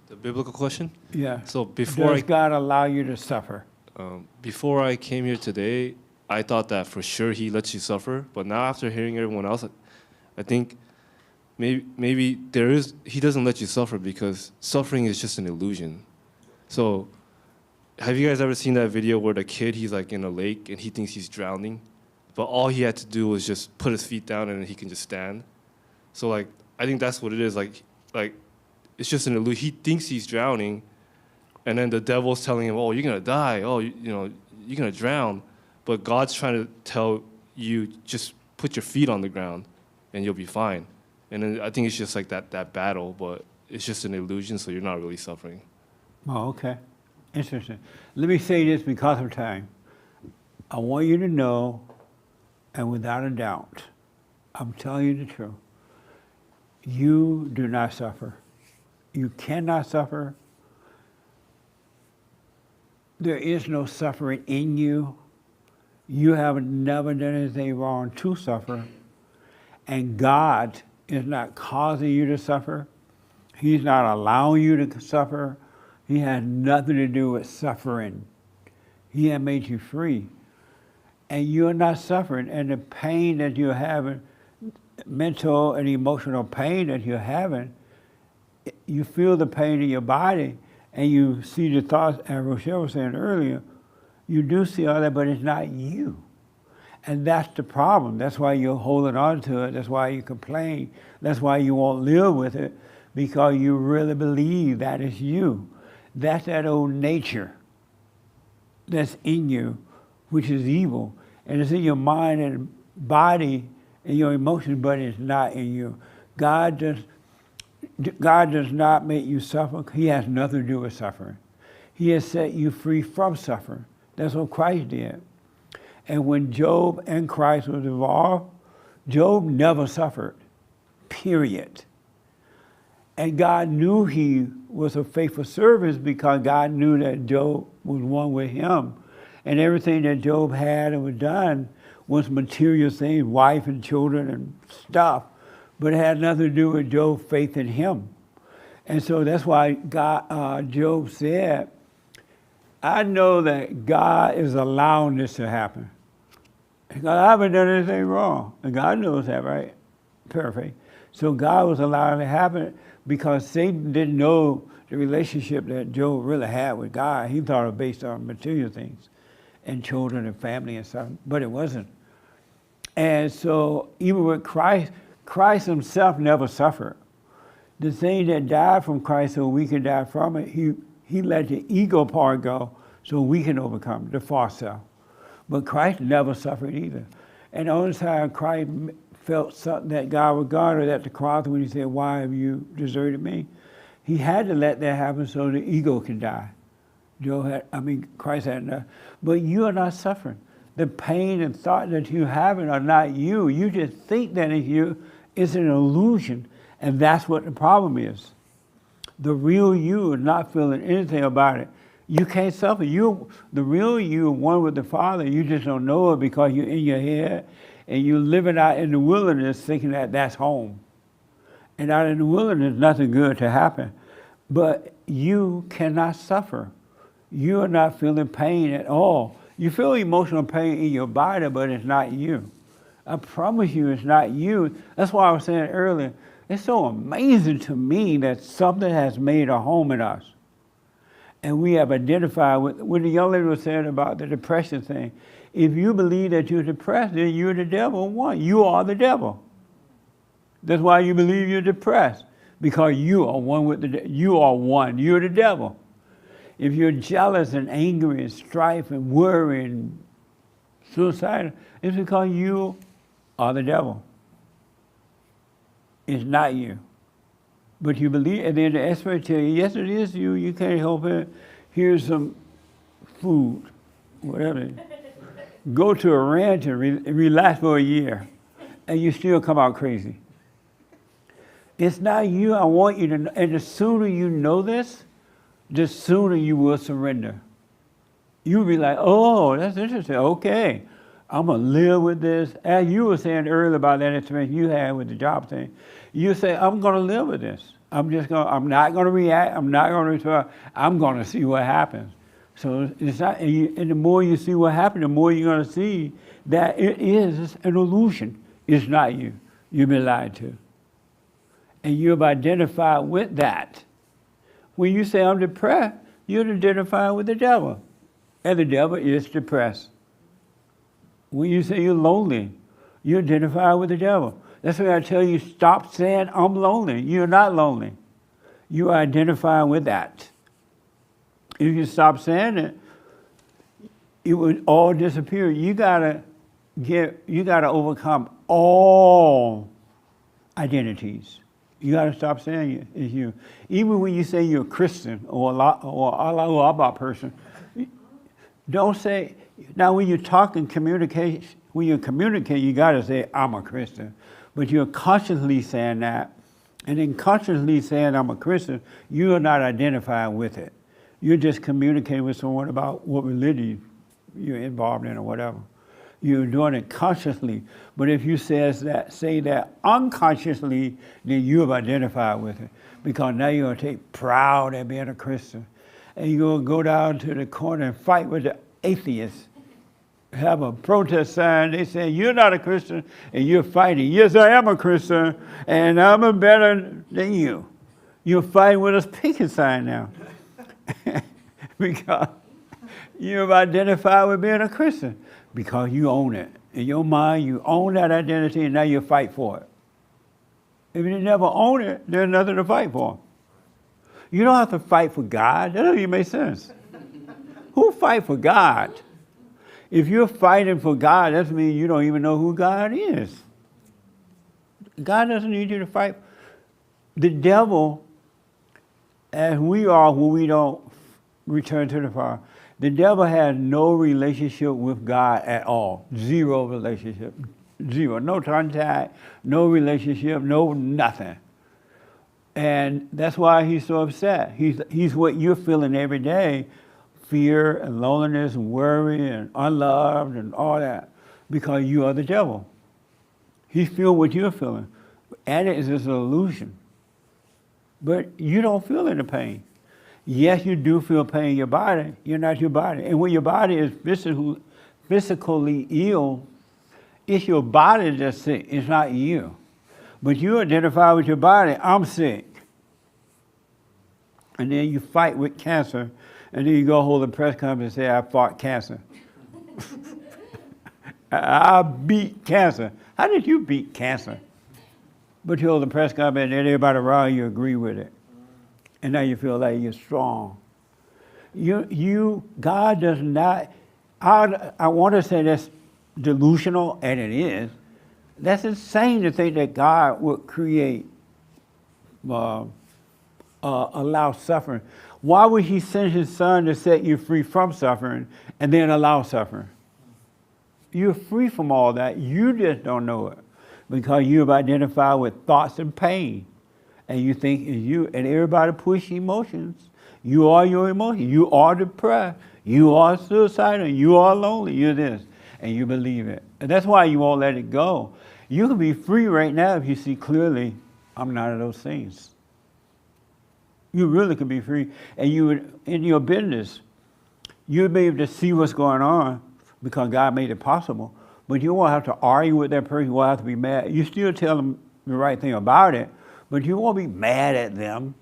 The biblical question? Yeah. So before Does God allow you to suffer? Before I came here today, I thought that for sure he lets you suffer. But now after hearing everyone else, I think maybe he doesn't let you suffer because suffering is just an illusion. So have you guys ever seen that video where the kid, he's like in a lake and he thinks he's drowning, but all he had to do was just put his feet down and he can just stand? So like, I think that's what it is. Like it's just an illusion. He thinks he's drowning, and then the devil's telling him, oh, you're gonna die. Oh, you know, you're gonna drown. But God's trying to tell you, just put your feet on the ground and you'll be fine. And then I think it's just like that battle, but it's just an illusion, so you're not really suffering. Oh, okay. Interesting. Let me say this because of time. I want you to know, and without a doubt, I'm telling you the truth, you do not suffer. You cannot suffer. There is no suffering in you. You have never done anything wrong to suffer. And God is not causing you to suffer. He's not allowing you to suffer. He has nothing to do with suffering. He has made you free. And you're not suffering. And the pain that you're having, mental and emotional pain that you're having, you feel the pain in your body, and you see the thoughts, as Rochelle was saying earlier, you do see all that, but it's not you. And that's the problem. That's why you're holding on to it. That's why you complain. That's why you won't live with it, because you really believe that is you. That's that old nature that's in you, which is evil. And it's in your mind and body and your emotions, but it's not in you. God does not make you suffer. He has nothing to do with suffering. He has set you free from suffering. That's what Christ did. And when Job and Christ was involved, Job never suffered, period. And God knew he was a faithful servant because God knew that Job was one with him. And everything that Job had and was done was material things, wife and children and stuff, but it had nothing to do with Job's faith in him. And so that's why Job said, I know that God is allowing this to happen. Because I haven't done anything wrong. And God knows that, right? Perfect. So God was allowing it to happen because Satan didn't know the relationship that Job really had with God. He thought it was based on material things and children and family and stuff, but it wasn't. And so even with Christ, Christ himself never suffered. The thing that died from Christ so we can die from it, he let the ego part go so we can overcome the false self. But Christ never suffered either. And the only time Christ felt something that God was God, or at the cross when he said, why have you deserted me? He had to let that happen so the ego can die. Christ had enough. But you are not suffering. The pain and thought that you're having are not you. You just think that it's you. It's an illusion. And that's what the problem is. The real you is not feeling anything about it. You can't suffer. The real you, one with the Father, you just don't know it because you're in your head and you're living out in the wilderness thinking that that's home. And out in the wilderness, nothing good to happen. But you cannot suffer. You are not feeling pain at all. You feel emotional pain in your body, but it's not you. I promise you it's not you. That's why I was saying earlier, it's so amazing to me that something has made a home in us. And we have identified with what the young lady was saying about the depression thing. If you believe that you're depressed, then you're the devil. One, you are the devil. That's why you believe you're depressed, because you are one with you're the devil. If you're jealous and angry and strife and worry and suicidal, it's because you are the devil. It's not you. But you believe, and then the expert tell you, yes, it is you, you can't help it. Here's some food, whatever. Go to a ranch and relax for a year, and you still come out crazy. It's not you. I want you to know, and the sooner you know this, the sooner you will surrender. You'll be like, oh, that's interesting. Okay, I'm going to live with this. As you were saying earlier about that experience you had with the job thing, you say, I'm going to live with this. I'm not going to react. I'm not going to respond. I'm going to see what happens. So it's not, and the more you see what happens, the more you're going to see that it is an illusion. It's not you. You've been lied to. And you've identified with that. When you say I'm depressed, you're identifying with the devil. And the devil is depressed. When you say you're lonely, you identify with the devil. That's why I tell you, stop saying I'm lonely. You're not lonely. You are identifying with that. If you stop saying it, it would all disappear. You gotta overcome all identities. You gotta stop saying it's you. Even when you say you're a Christian or Allah person, don't say. Now, when you talk and communicate, you gotta say I'm a Christian. But you're consciously saying that, and then consciously saying I'm a Christian, you are not identifying with it. You're just communicating with someone about what religion you're involved in or whatever. You're doing it consciously. But if you say that unconsciously, then you have identified with it. Because now you're going to take proud at being a Christian. And you're going to go down to the corner and fight with the atheists. Have a protest sign. They say, you're not a Christian, and you're fighting. Yes, I am a Christian, and I'm better than you. You're fighting with a picket sign now. Because you've identified with being a Christian. Because you own it. In your mind, you own that identity, and now you fight for it. If you never own it, there's nothing to fight for. You don't have to fight for God. That doesn't even make sense. Who fight for God? If you're fighting for God, that means you don't even know who God is. God doesn't need you to fight. The devil, as we are when we don't return to the Father, the devil has no relationship with God at all. Zero relationship. Zero. No contact, no relationship, no nothing. And that's why he's so upset. He's what you're feeling every day. Fear and loneliness and worry and unloved and all that, because you are the devil. He's feeling what you're feeling. And it is just an illusion. But you don't feel any pain. Yes, you do feel pain in your body. You're not your body. And when your body is physically ill, it's your body that's sick. It's not you. But you identify with your body, I'm sick. And then you fight with cancer. And then you go hold a press conference and say, I fought cancer. I beat cancer. How did you beat cancer? But you hold a press conference and everybody around you agree with it. And now you feel like you're strong. God does not, I want to say that's delusional, and it is. That's insane to think that God would create, allow suffering. Why would he send his son to set you free from suffering and then allow suffering? You're free from all that. You just don't know it because you've identified with thoughts and pain. And you think and everybody push emotions. You are your emotion. You are depressed. You are suicidal. You are lonely. You're this. And you believe it. And that's why you won't let it go. You can be free right now if you see clearly, I'm none of those things. You really could be free. And you would, in your business, you'd be able to see what's going on because God made it possible. But you won't have to argue with that person. You won't have to be mad. You still tell them the right thing about it, but you won't be mad at them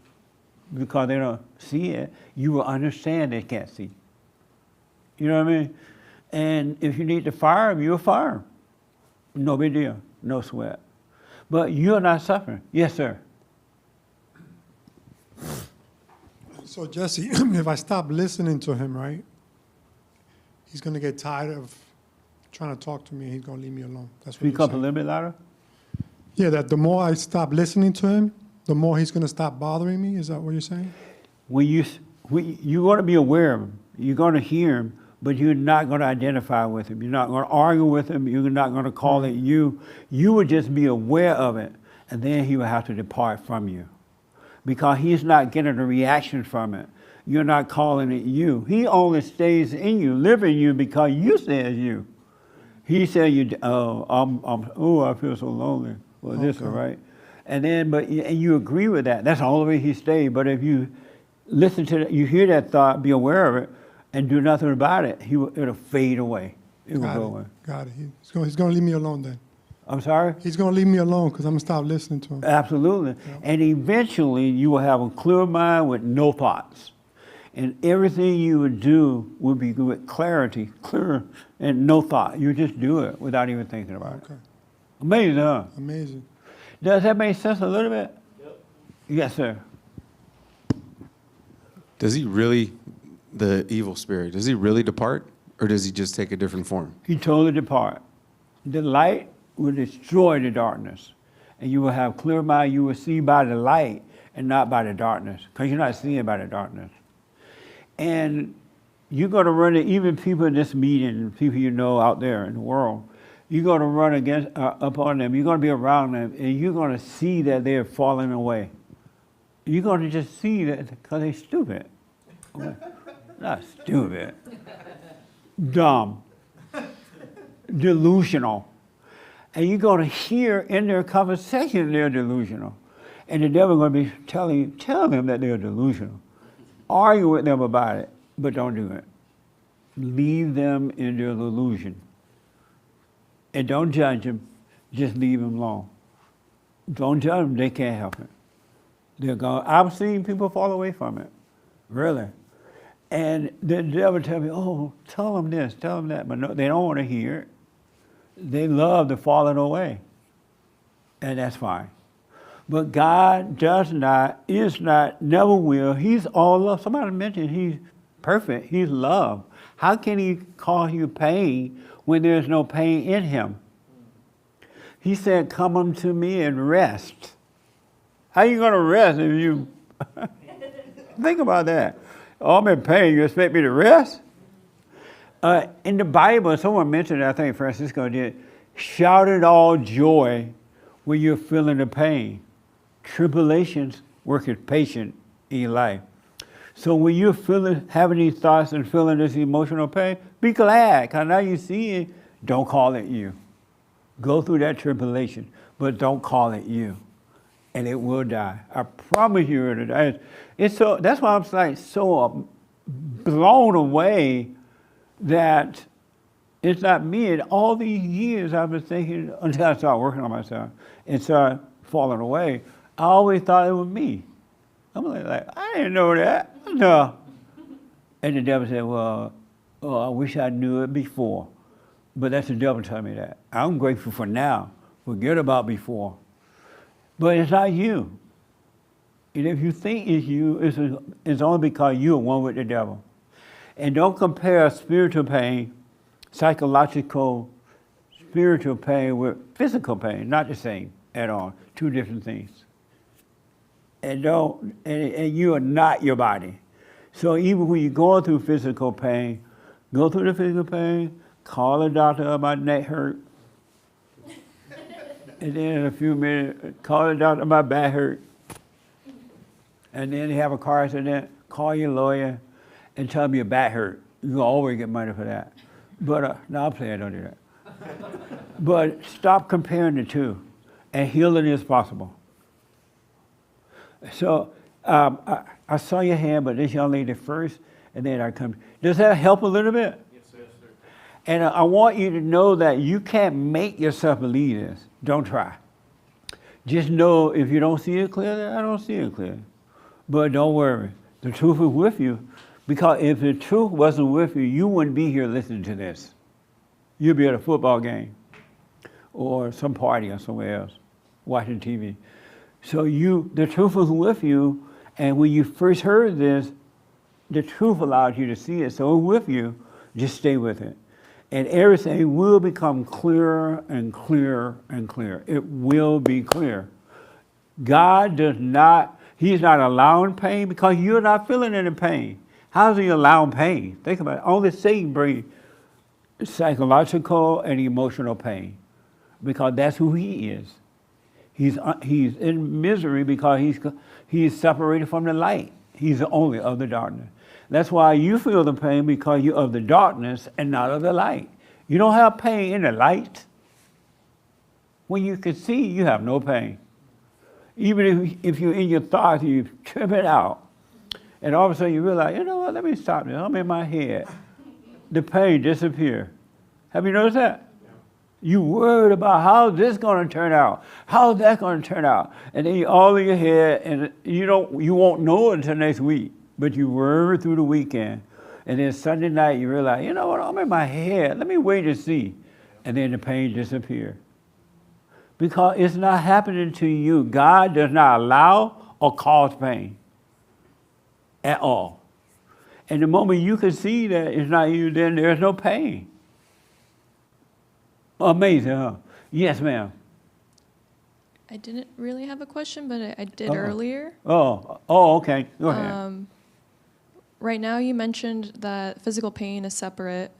because they don't see it. You will understand they can't see. You know what I mean? And if you need to fire them, you'll fire them. No big deal. No sweat. But you're not suffering. Yes, sir. So Jesse, if I stop listening to him, right, he's going to get tired of trying to talk to me. He's going to leave me alone. That's what Speak up a little bit louder. Yeah, that the more I stop listening to him, the more he's going to stop bothering me. Is that what you're saying? You're going to be aware of him. You're going to hear him, but you're not going to identify with him. You're not going to argue with him. You're not going to call it you. You would just be aware of it, and then he would have to depart from you because he's not getting a reaction from it. You're not calling it you. He only stays in you, live in you because you say it's you. He said, I feel so lonely. Well, this is right. And then, and you agree with that. That's the only way he stayed. But if you listen to that, you hear that thought, be aware of it, and do nothing about it, it'll fade away. It will go away. Got it. He's going to leave me alone then. I'm sorry? He's going to leave me alone because I'm going to stop listening to him. Absolutely. Yeah. And eventually, you will have a clear mind with no thoughts. And everything you would do would be with clarity, clear, and no thought. You just do it without even thinking about it. Amazing, huh? Amazing. Does that make sense a little bit? Yep. Yes, sir. Does he really, the evil spirit, does he really depart, or does he just take a different form? He totally depart. The light will destroy the darkness, and you will have clear mind. You will see by the light and not by the darkness, because you're not seeing by the darkness. And you're going to run it, even people in this meeting, people you know out there in the world, you're going to run against upon them. You're going to be around them, and you're going to see that they're falling away. You're going to just see that because they're stupid. Not stupid. Dumb. Delusional. And you're going to hear in their conversation they're delusional. And the devil's going to be telling them that they're delusional. Argue with them about it, but don't do it. Leave them in their delusion. And don't judge them, just leave them alone. Don't judge them, they can't help it. They're gone. I've seen people fall away from it, really. And the devil tell me, oh, tell them this, tell them that, but no, they don't want to hear it. They love the falling away, and that's fine. But God does not, is not, never will. He's all love. Somebody mentioned he's perfect. He's love. How can he cause you pain when there's no pain in him? He said, come unto me and rest. How are you going to rest if you... Think about that. Oh, I'm in pain. You expect me to rest? In the Bible, someone mentioned it, I think Francisco did, shout it all joy when you're feeling the pain. Tribulations worketh patient in your life. So when you're having these thoughts and feeling this emotional pain, be glad, because now you see it, don't call it you. Go through that tribulation, but don't call it you. And it will die. I promise you it'll die. That's why I'm like so blown away that it's not me. And all these years I've been thinking, until I started working on myself and started falling away, I always thought it was me. I'm like, I didn't know that. No. And the devil said, well, I wish I knew it before. But that's the devil telling me that. I'm grateful for now. Forget about before. But it's not you. And if you think it's you, it's only because you're one with the devil. And don't compare spiritual pain, psychological, spiritual pain with physical pain. Not the same at all. Two different things. And you are not your body. So even when you're going through physical pain, go through the physical pain, call a doctor, my neck hurt. And then in a few minutes, call the doctor, my back hurt. And then you have a car accident, call your lawyer and tell them your back hurt. You always get money for that. But, no, I'm playing, don't do that. But stop comparing the two. And healing is possible. So I saw your hand, but this young lady first, and then I come. Does that help a little bit? Yes, sir. And I want you to know that you can't make yourself believe this. Don't try. Just know if you don't see it clearly, I don't see it clearly. But don't worry. The truth is with you. Because if the truth wasn't with you, you wouldn't be here listening to this. You'd be at a football game or some party or somewhere else, watching TV. So the truth was with you, and when you first heard this, the truth allowed you to see it. So with you, just stay with it. And everything will become clearer and clearer and clearer. It will be clear. God does not, He's not allowing pain because you're not feeling any pain. How does He allow pain? Think about it. Only Satan brings psychological and emotional pain because that's who he is. He's in misery because he's separated from the light. He's the only of the darkness. That's why you feel the pain because you're of the darkness and not of the light. You don't have pain in the light. When you can see, you have no pain. Even if you're in your thoughts, you trip it out. And all of a sudden you realize, you know what, let me stop this. I'm in my head. The pain disappears. Have you noticed that? You worried about how this going to turn out, how that's going to turn out, and then you're all in your head, and you won't know until next week. But you worry through the weekend, and then Sunday night you realize, you know what, I'm in my head. Let me wait and see, and then the pain disappears because it's not happening to you. God does not allow or cause pain at all. And the moment you can see that it's not you, then there's no pain. Amazing, huh? Yes, ma'am. I didn't really have a question, but I did earlier. Oh, okay. Go ahead. Right now, you mentioned that physical pain is separate,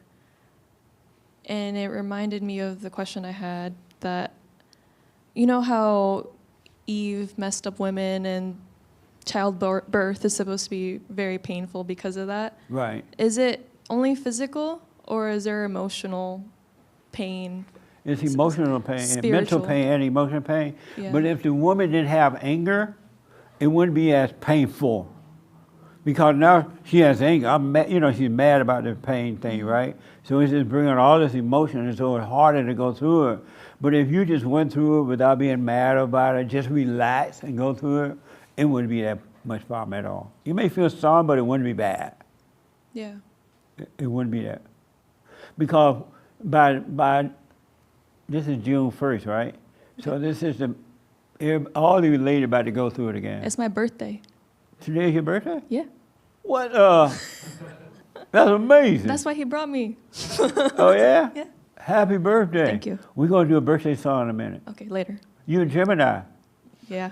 and it reminded me of the question I had that, you know how Eve messed up women and childbirth is supposed to be very painful because of that? Right. Is it only physical, or is there emotional pain? It's emotional pain, and mental Spiritual. pain and emotional pain. Yeah. But if the woman didn't have anger, it wouldn't be as painful. Because now she has anger. She's mad about the pain thing, right? So it's just bringing all this emotion, and so it's harder to go through it. But if you just went through it without being mad about it, just relax and go through it, it wouldn't be that much problem at all. You may feel sorry, but it wouldn't be bad. Yeah. It wouldn't be that. Because by this is June 1st, right? So this is all the related about to go through it again. It's my birthday. Today's your birthday? Yeah. What? That's amazing. That's why he brought me. Oh, yeah? Yeah. Happy birthday. Thank you. We're going to do a birthday song in a minute. Okay, later. You and Gemini. Yeah.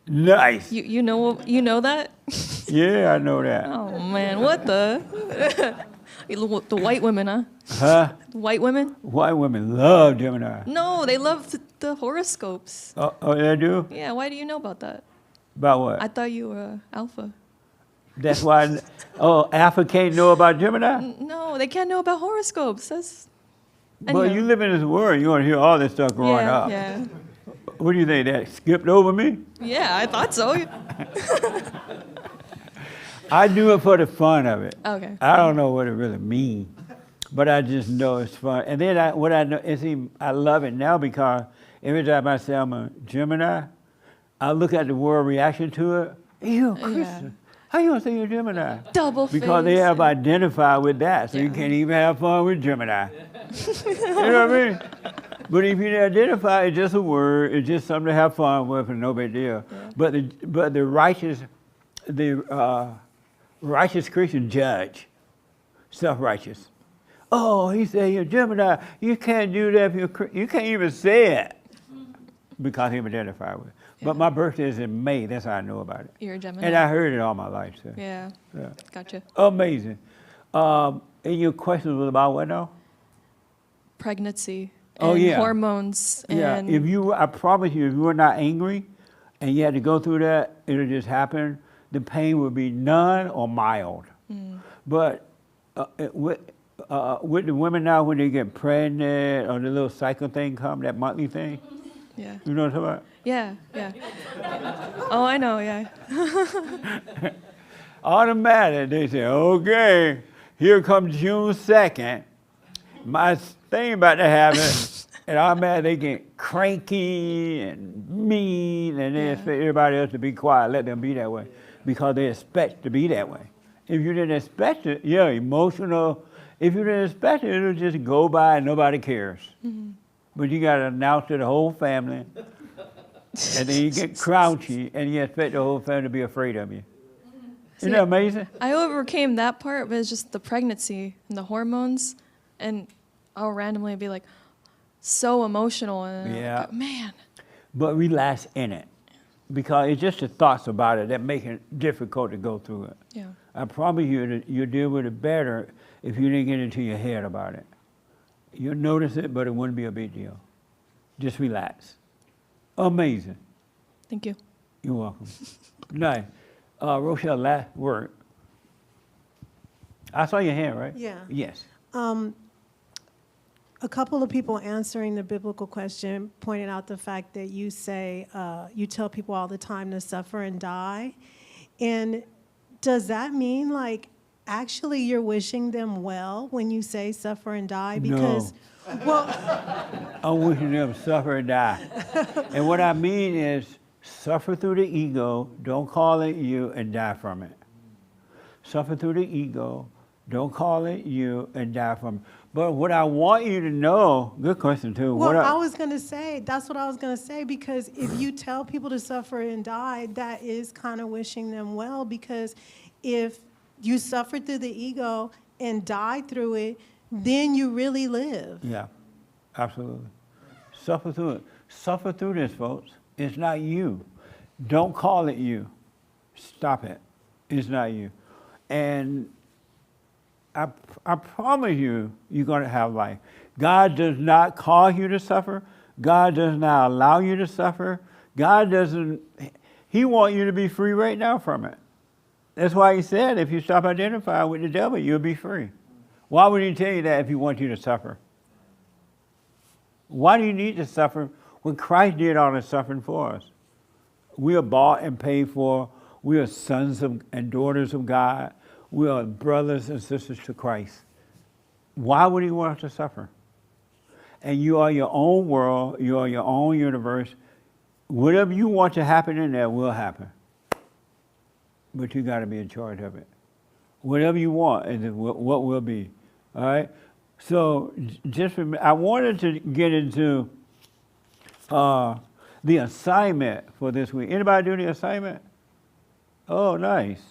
Nice. You know that? Yeah, I know that. Oh man, what the? The white women, huh? Huh? White women? White women love Gemini. No, they love the horoscopes. Oh, they do? Yeah, why do you know about that? About what? I thought you were alpha. That's why. Alpha can't know about Gemini? No, they can't know about horoscopes. That's. Well, you live in this world. You want to hear all this stuff growing up. Yeah. What do you think? That skipped over me? Yeah, I thought so. I do it for the fun of it. Okay. I don't know what it really means, but I just know it's fun. And then I love it now because every time I say I'm a Gemini, I look at the world reaction to it. You're a Christian. How you gonna say you're a Gemini? Double because they have identified with that, so you can't even have fun with Gemini. You know what I mean? But if you identify, it's just a word. It's just something to have fun with, and no big deal. Yeah. But the righteous Christian judge, self-righteous. Oh, he said you're Gemini. You can't do that. You can't even say it because he identified with it. Yeah. But my birthday is in May. That's how I know about it. You're a Gemini. And I heard it all my life. So. Yeah. Gotcha. Amazing. And your question was about what now? Pregnancy. Oh, and yeah. Hormones. Yeah. And I promise you, if you were not angry and you had to go through that, it'll just happen. The pain would be none or mild. Mm. But with the women now, when they get pregnant or the little cycle thing come, that monthly thing, Yeah. You know what I'm talking about? Yeah, yeah. Oh, I know, yeah. Automatic, they say, okay, here comes June 2nd. My thing about to happen, and automatic they get cranky and mean, and they expect everybody else to be quiet, let them be that way, because they expect to be that way. If you didn't expect it, yeah, emotional. If you didn't expect it, it'll just go by and nobody cares. Mm-hmm. But you got to announce to the whole family, and then you get grouchy, and you expect the whole family to be afraid of you. Isn't that amazing? I overcame that part, but it's just the pregnancy and the hormones, and I'll randomly be like so emotional, and Yeah. like, man. But relax in it, because it's just the thoughts about it that make it difficult to go through it. Yeah. I promise you that you'll deal with it better if you didn't get into your head about it. You'll notice it, but it wouldn't be a big deal. Just relax. Amazing. Thank you. You're welcome. Nice. Rochelle, last word. I saw your hand, right? Yeah. Yes. A couple of people answering the biblical question pointed out the fact that you say, you tell people all the time to suffer and die. And does that mean, like, actually you're wishing them well when you say suffer and die? Because, well, I'm wishing them suffer and die. And what I mean is, suffer through the ego, don't call it you, and die from it. Suffer through the ego, don't call it you, and die from it. But what I want you to know, good question too. well, I was going to say, that's what I was going to say, because if you tell people to suffer and die, that is kind of wishing them well, because if you suffer through the ego and die through it, then you really live. Yeah, absolutely. Suffer through it. Suffer through this, folks. It's not you. Don't call it you. Stop it. It's not you. And I promise you, you're going to have life. God does not cause you to suffer. God does not allow you to suffer. God doesn't, He wants you to be free right now from it. That's why He said if you stop identifying with the devil, you'll be free. Why would He tell you that if He wants you to suffer? Why do you need to suffer when Christ did all the suffering for us? We are bought and paid for. We are sons and daughters of God. We are brothers and sisters to Christ. Why would He want us to suffer? And you are your own world. You are your own universe. Whatever you want to happen in there will happen. But you got to be in charge of it. Whatever you want is what will be. All right? So just I wanted to get into the assignment for this week. Anybody do the assignment? Oh, nice.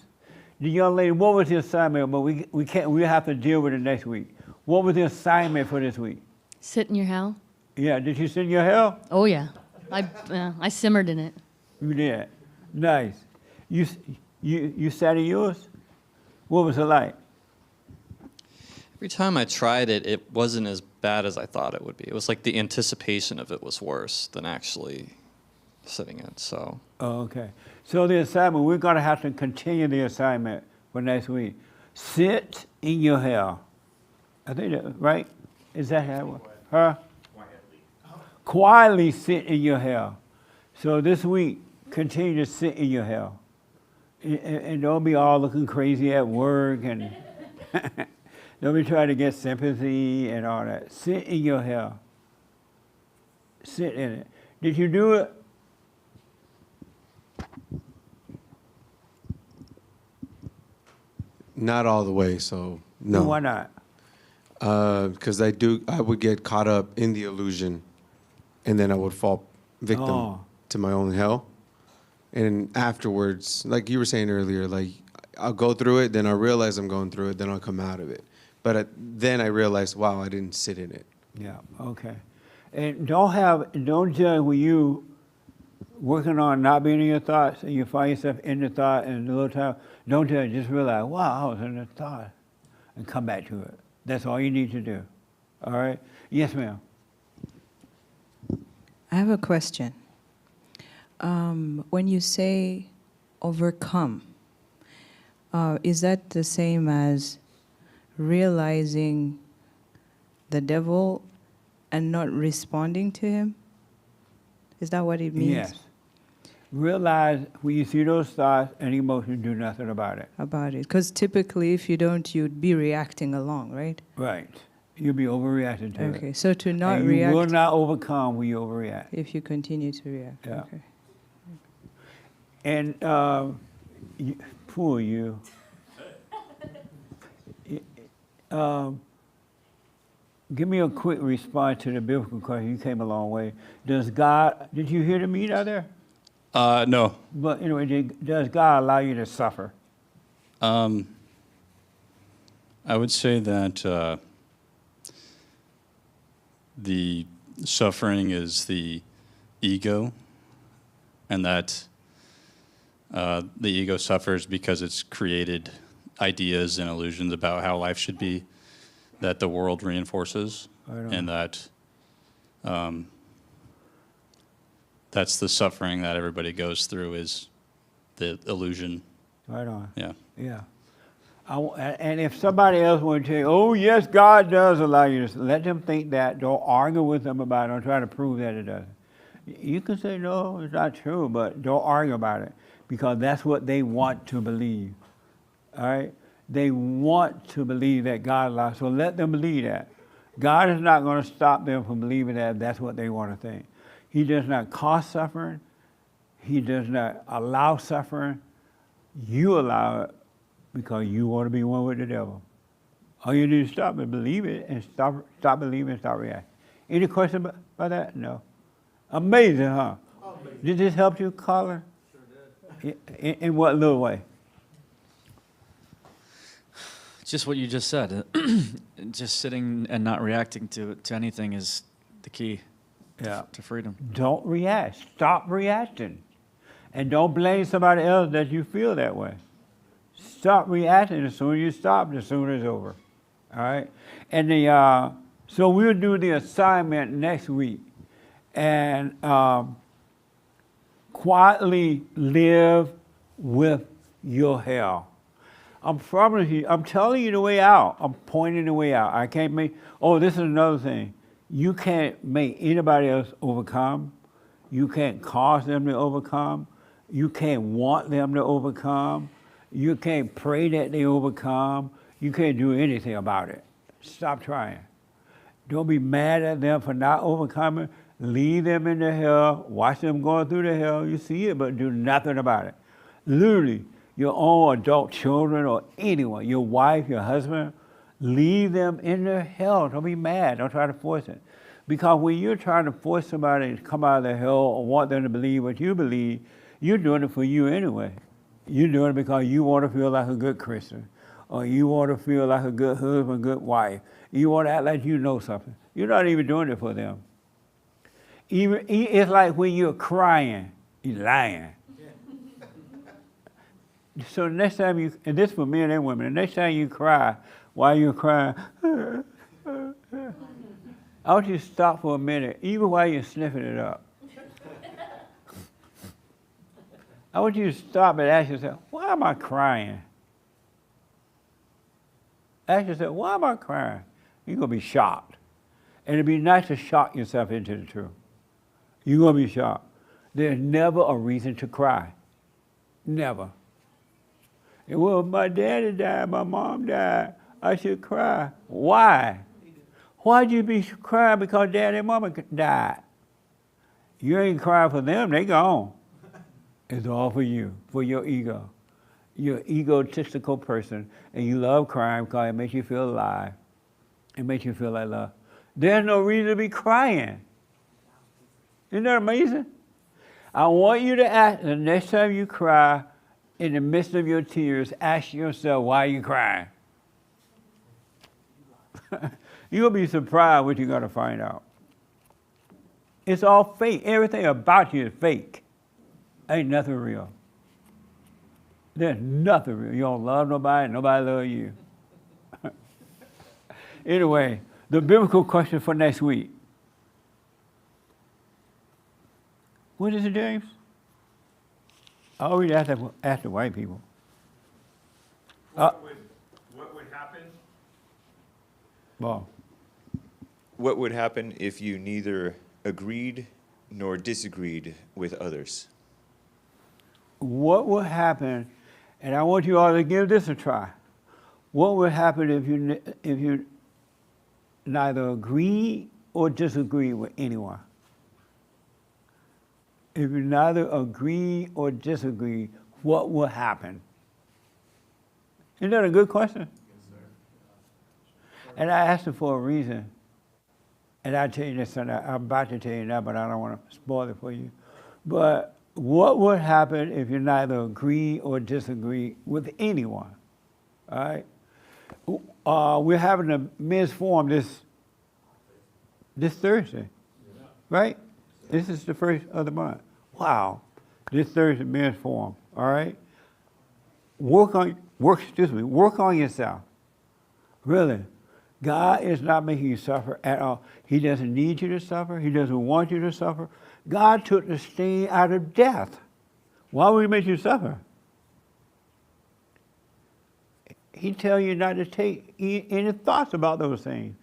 The young lady, what was the assignment? But we have to deal with it next week. What was the assignment for this week? Sit in your hell. Yeah, did you sit in your hell? Oh yeah, I simmered in it. You did. Nice. You sat in yours? What was it like? Every time I tried it, it wasn't as bad as I thought it would be. It was like the anticipation of it was worse than actually sitting in. So. Oh, okay. So the assignment, we're going to have to continue the assignment for next week. Sit in your hell. I think that, right? Is that how it was? Huh? Quietly sit in your hell. So this week, continue to sit in your hell. And don't be all looking crazy at work, and don't be trying to get sympathy and all that. Sit in your hell. Sit in it. Did you do it? Not all the way, so no. Why not? Because I would get caught up in the illusion, and then I would fall victim to my own hell. And afterwards, like you were saying earlier, like I'll go through it, then I'll realize I'm going through it, then I'll come out of it. But then I realized, wow, I didn't sit in it. Yeah, okay. And don't judge when you working on not being in your thoughts and you find yourself in the thought and a little time, don't judge, just realize, wow, I was in the thought, and come back to it. That's all you need to do. All right? Yes, ma'am. I have a question. When you say overcome, is that the same as realizing the devil and not responding to him? Is that what it means? Yes. Realize when you see those thoughts and emotions, do nothing about it. About it. Because typically, if you don't, you'd be reacting along, right? Right. You'll be overreacting to it. Okay, so to not and react. You will not overcome when you overreact. If you continue to react. Yeah. Okay. And poor you. Give me a quick response to the biblical question. You came a long way. Did you hear the meat out there? No. But anyway, does God allow you to suffer? I would say that the suffering is the ego, and that the ego suffers because it's created ideas and illusions about how life should be that the world reinforces, and that that's the suffering that everybody goes through, is the illusion. Right on. Yeah. Yeah. And if somebody else would tell you, oh, yes, God does allow you to, let them think that. Don't argue with them about it. Don't try to prove that it doesn't. You can say, no, it's not true, but don't argue about it, because that's what they want to believe. All right? They want to believe that God allows, so let them believe that. God is not going to stop them from believing that if that's what they want to think. He does not cause suffering. He does not allow suffering. You allow it because you want to be one with the devil. All you need to stop and believe it, and stop believing and stop reacting. Any question about that? No. Amazing, huh? Amazing. Did this help you, Colin? Sure did. In what little way? Just what you just said. Just sitting and not reacting to anything is the key to freedom. Don't react. Stop reacting. And don't blame somebody else that you feel that way. Stop reacting. As soon as you stop, the sooner it's over. All right? And so we'll do the assignment next week. And quietly live with your hell. I'm telling you the way out. I'm pointing the way out. I can't make, this is another thing. You can't make anybody else overcome. You can't cause them to overcome. You can't want them to overcome. You can't pray that they overcome. You can't do anything about it. Stop trying. Don't be mad at them for not overcoming. Leave them in the hell. Watch them going through the hell. You see it, but do nothing about it. Literally, your own adult children or anyone, your wife, your husband, leave them in their hell. Don't be mad. Don't try to force it. Because when you're trying to force somebody to come out of their hell or want them to believe what you believe, you're doing it for you anyway. You're doing it because you want to feel like a good Christian, or you want to feel like a good husband, good wife. You want to act like you know something. You're not even doing it for them. It's like when you're crying, you're lying. So the next time and this for men and women, the next time you cry, while you're crying, I want you to stop for a minute, even while you're sniffing it up. I want you to stop and ask yourself, why am I crying? Ask yourself, why am I crying? You're going to be shocked. And it'd be nice to shock yourself into the truth. You're going to be shocked. There's never a reason to cry. Never. And, well, my daddy died, my mom died, I should cry. Why? Why'd you be crying because daddy and mama died? You ain't crying for them, they gone. It's all for you, for your ego. You're an egotistical person, and you love crying because it makes you feel alive. It makes you feel like love. There's no reason to be crying. Isn't that amazing? I want you to ask, the next time you cry, in the midst of your tears, ask yourself, why are you crying? You'll be surprised what you're going to find out. It's all fake. Everything about you is fake. Ain't nothing real. There's nothing real. You don't love nobody, nobody loves you. Anyway, the biblical question for next week. What is it, James? I always ask the white people. What would happen? Well, What would happen if you neither agreed nor disagreed with others. What will happen, and I want you all to give this a try. What will happen if you neither agree or disagree with anyone? If you neither agree or disagree, what will happen? Isn't that a good question? Yes, sir. And I asked it for a reason. And I'll tell you this, and I'm about to tell you that, but I don't want to spoil it for you. But what would happen if you neither agree or disagree with anyone? All right? We're having a men's forum this Thursday, right? This is the first of the month. Wow. This Thursday, men's forum, all right? Work on yourself. Really. God is not making you suffer at all. He doesn't need you to suffer. He doesn't want you to suffer. God took the sting out of death. Why would he make you suffer? He tell you not to take any thoughts about those things.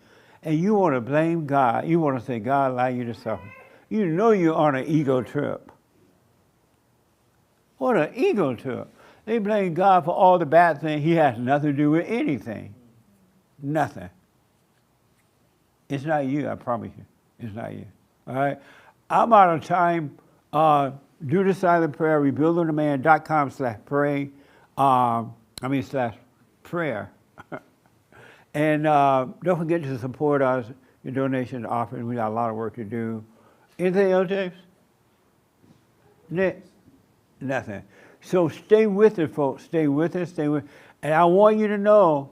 And you want to blame God. You want to say, God allowed you to suffer. You know you're on an ego trip. What an ego trip. They blame God for all the bad things. He has nothing to do with anything. Nothing. It's not you, I promise you. It's not you. All right? I'm out of time. Do the silent prayer, rebuildingtheman.com/pray. /prayer. And don't forget to support us, your donation offering. We got a lot of work to do. Anything else, James? Nick? Nothing. So stay with it, folks. Stay with it, stay with it. And I want you to know,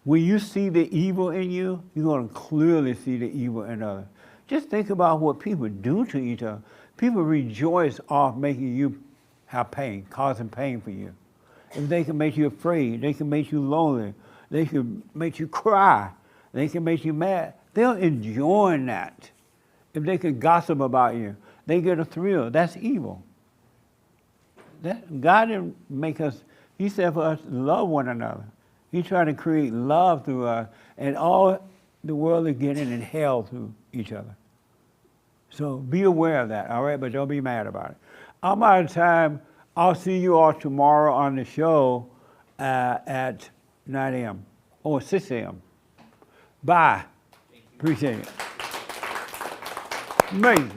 when you see the evil in you, you're going to clearly see the evil in others. Just think about what people do to each other. People rejoice off making you have pain, causing pain for you. If they can make you afraid, they can make you lonely, they can make you cry, they can make you mad, they'll enjoy that. If they can gossip about you, they get a thrill. That's evil. God didn't make us, he said for us to love one another. He tried to create love through us, and all the world is getting in hell through each other. So be aware of that, all right? But don't be mad about it. I'm out of time. I'll see you all tomorrow on the show at 9 a.m. or 6 a.m. Bye. Appreciate it. Amazing.